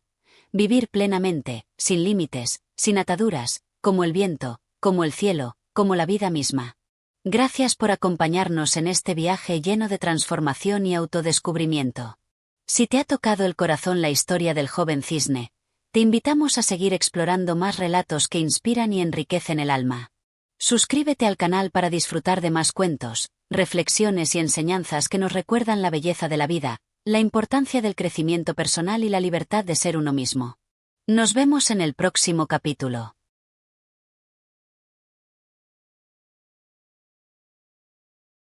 Vivir plenamente, sin límites, sin ataduras, como el viento, como el cielo, como la vida misma. Gracias por acompañarnos en este viaje lleno de transformación y autodescubrimiento. Si te ha tocado el corazón la historia del joven cisne, te invitamos a seguir explorando más relatos que inspiran y enriquecen el alma. Suscríbete al canal para disfrutar de más cuentos, reflexiones y enseñanzas que nos recuerdan la belleza de la vida, la importancia del crecimiento personal y la libertad de ser uno mismo. Nos vemos en el próximo capítulo.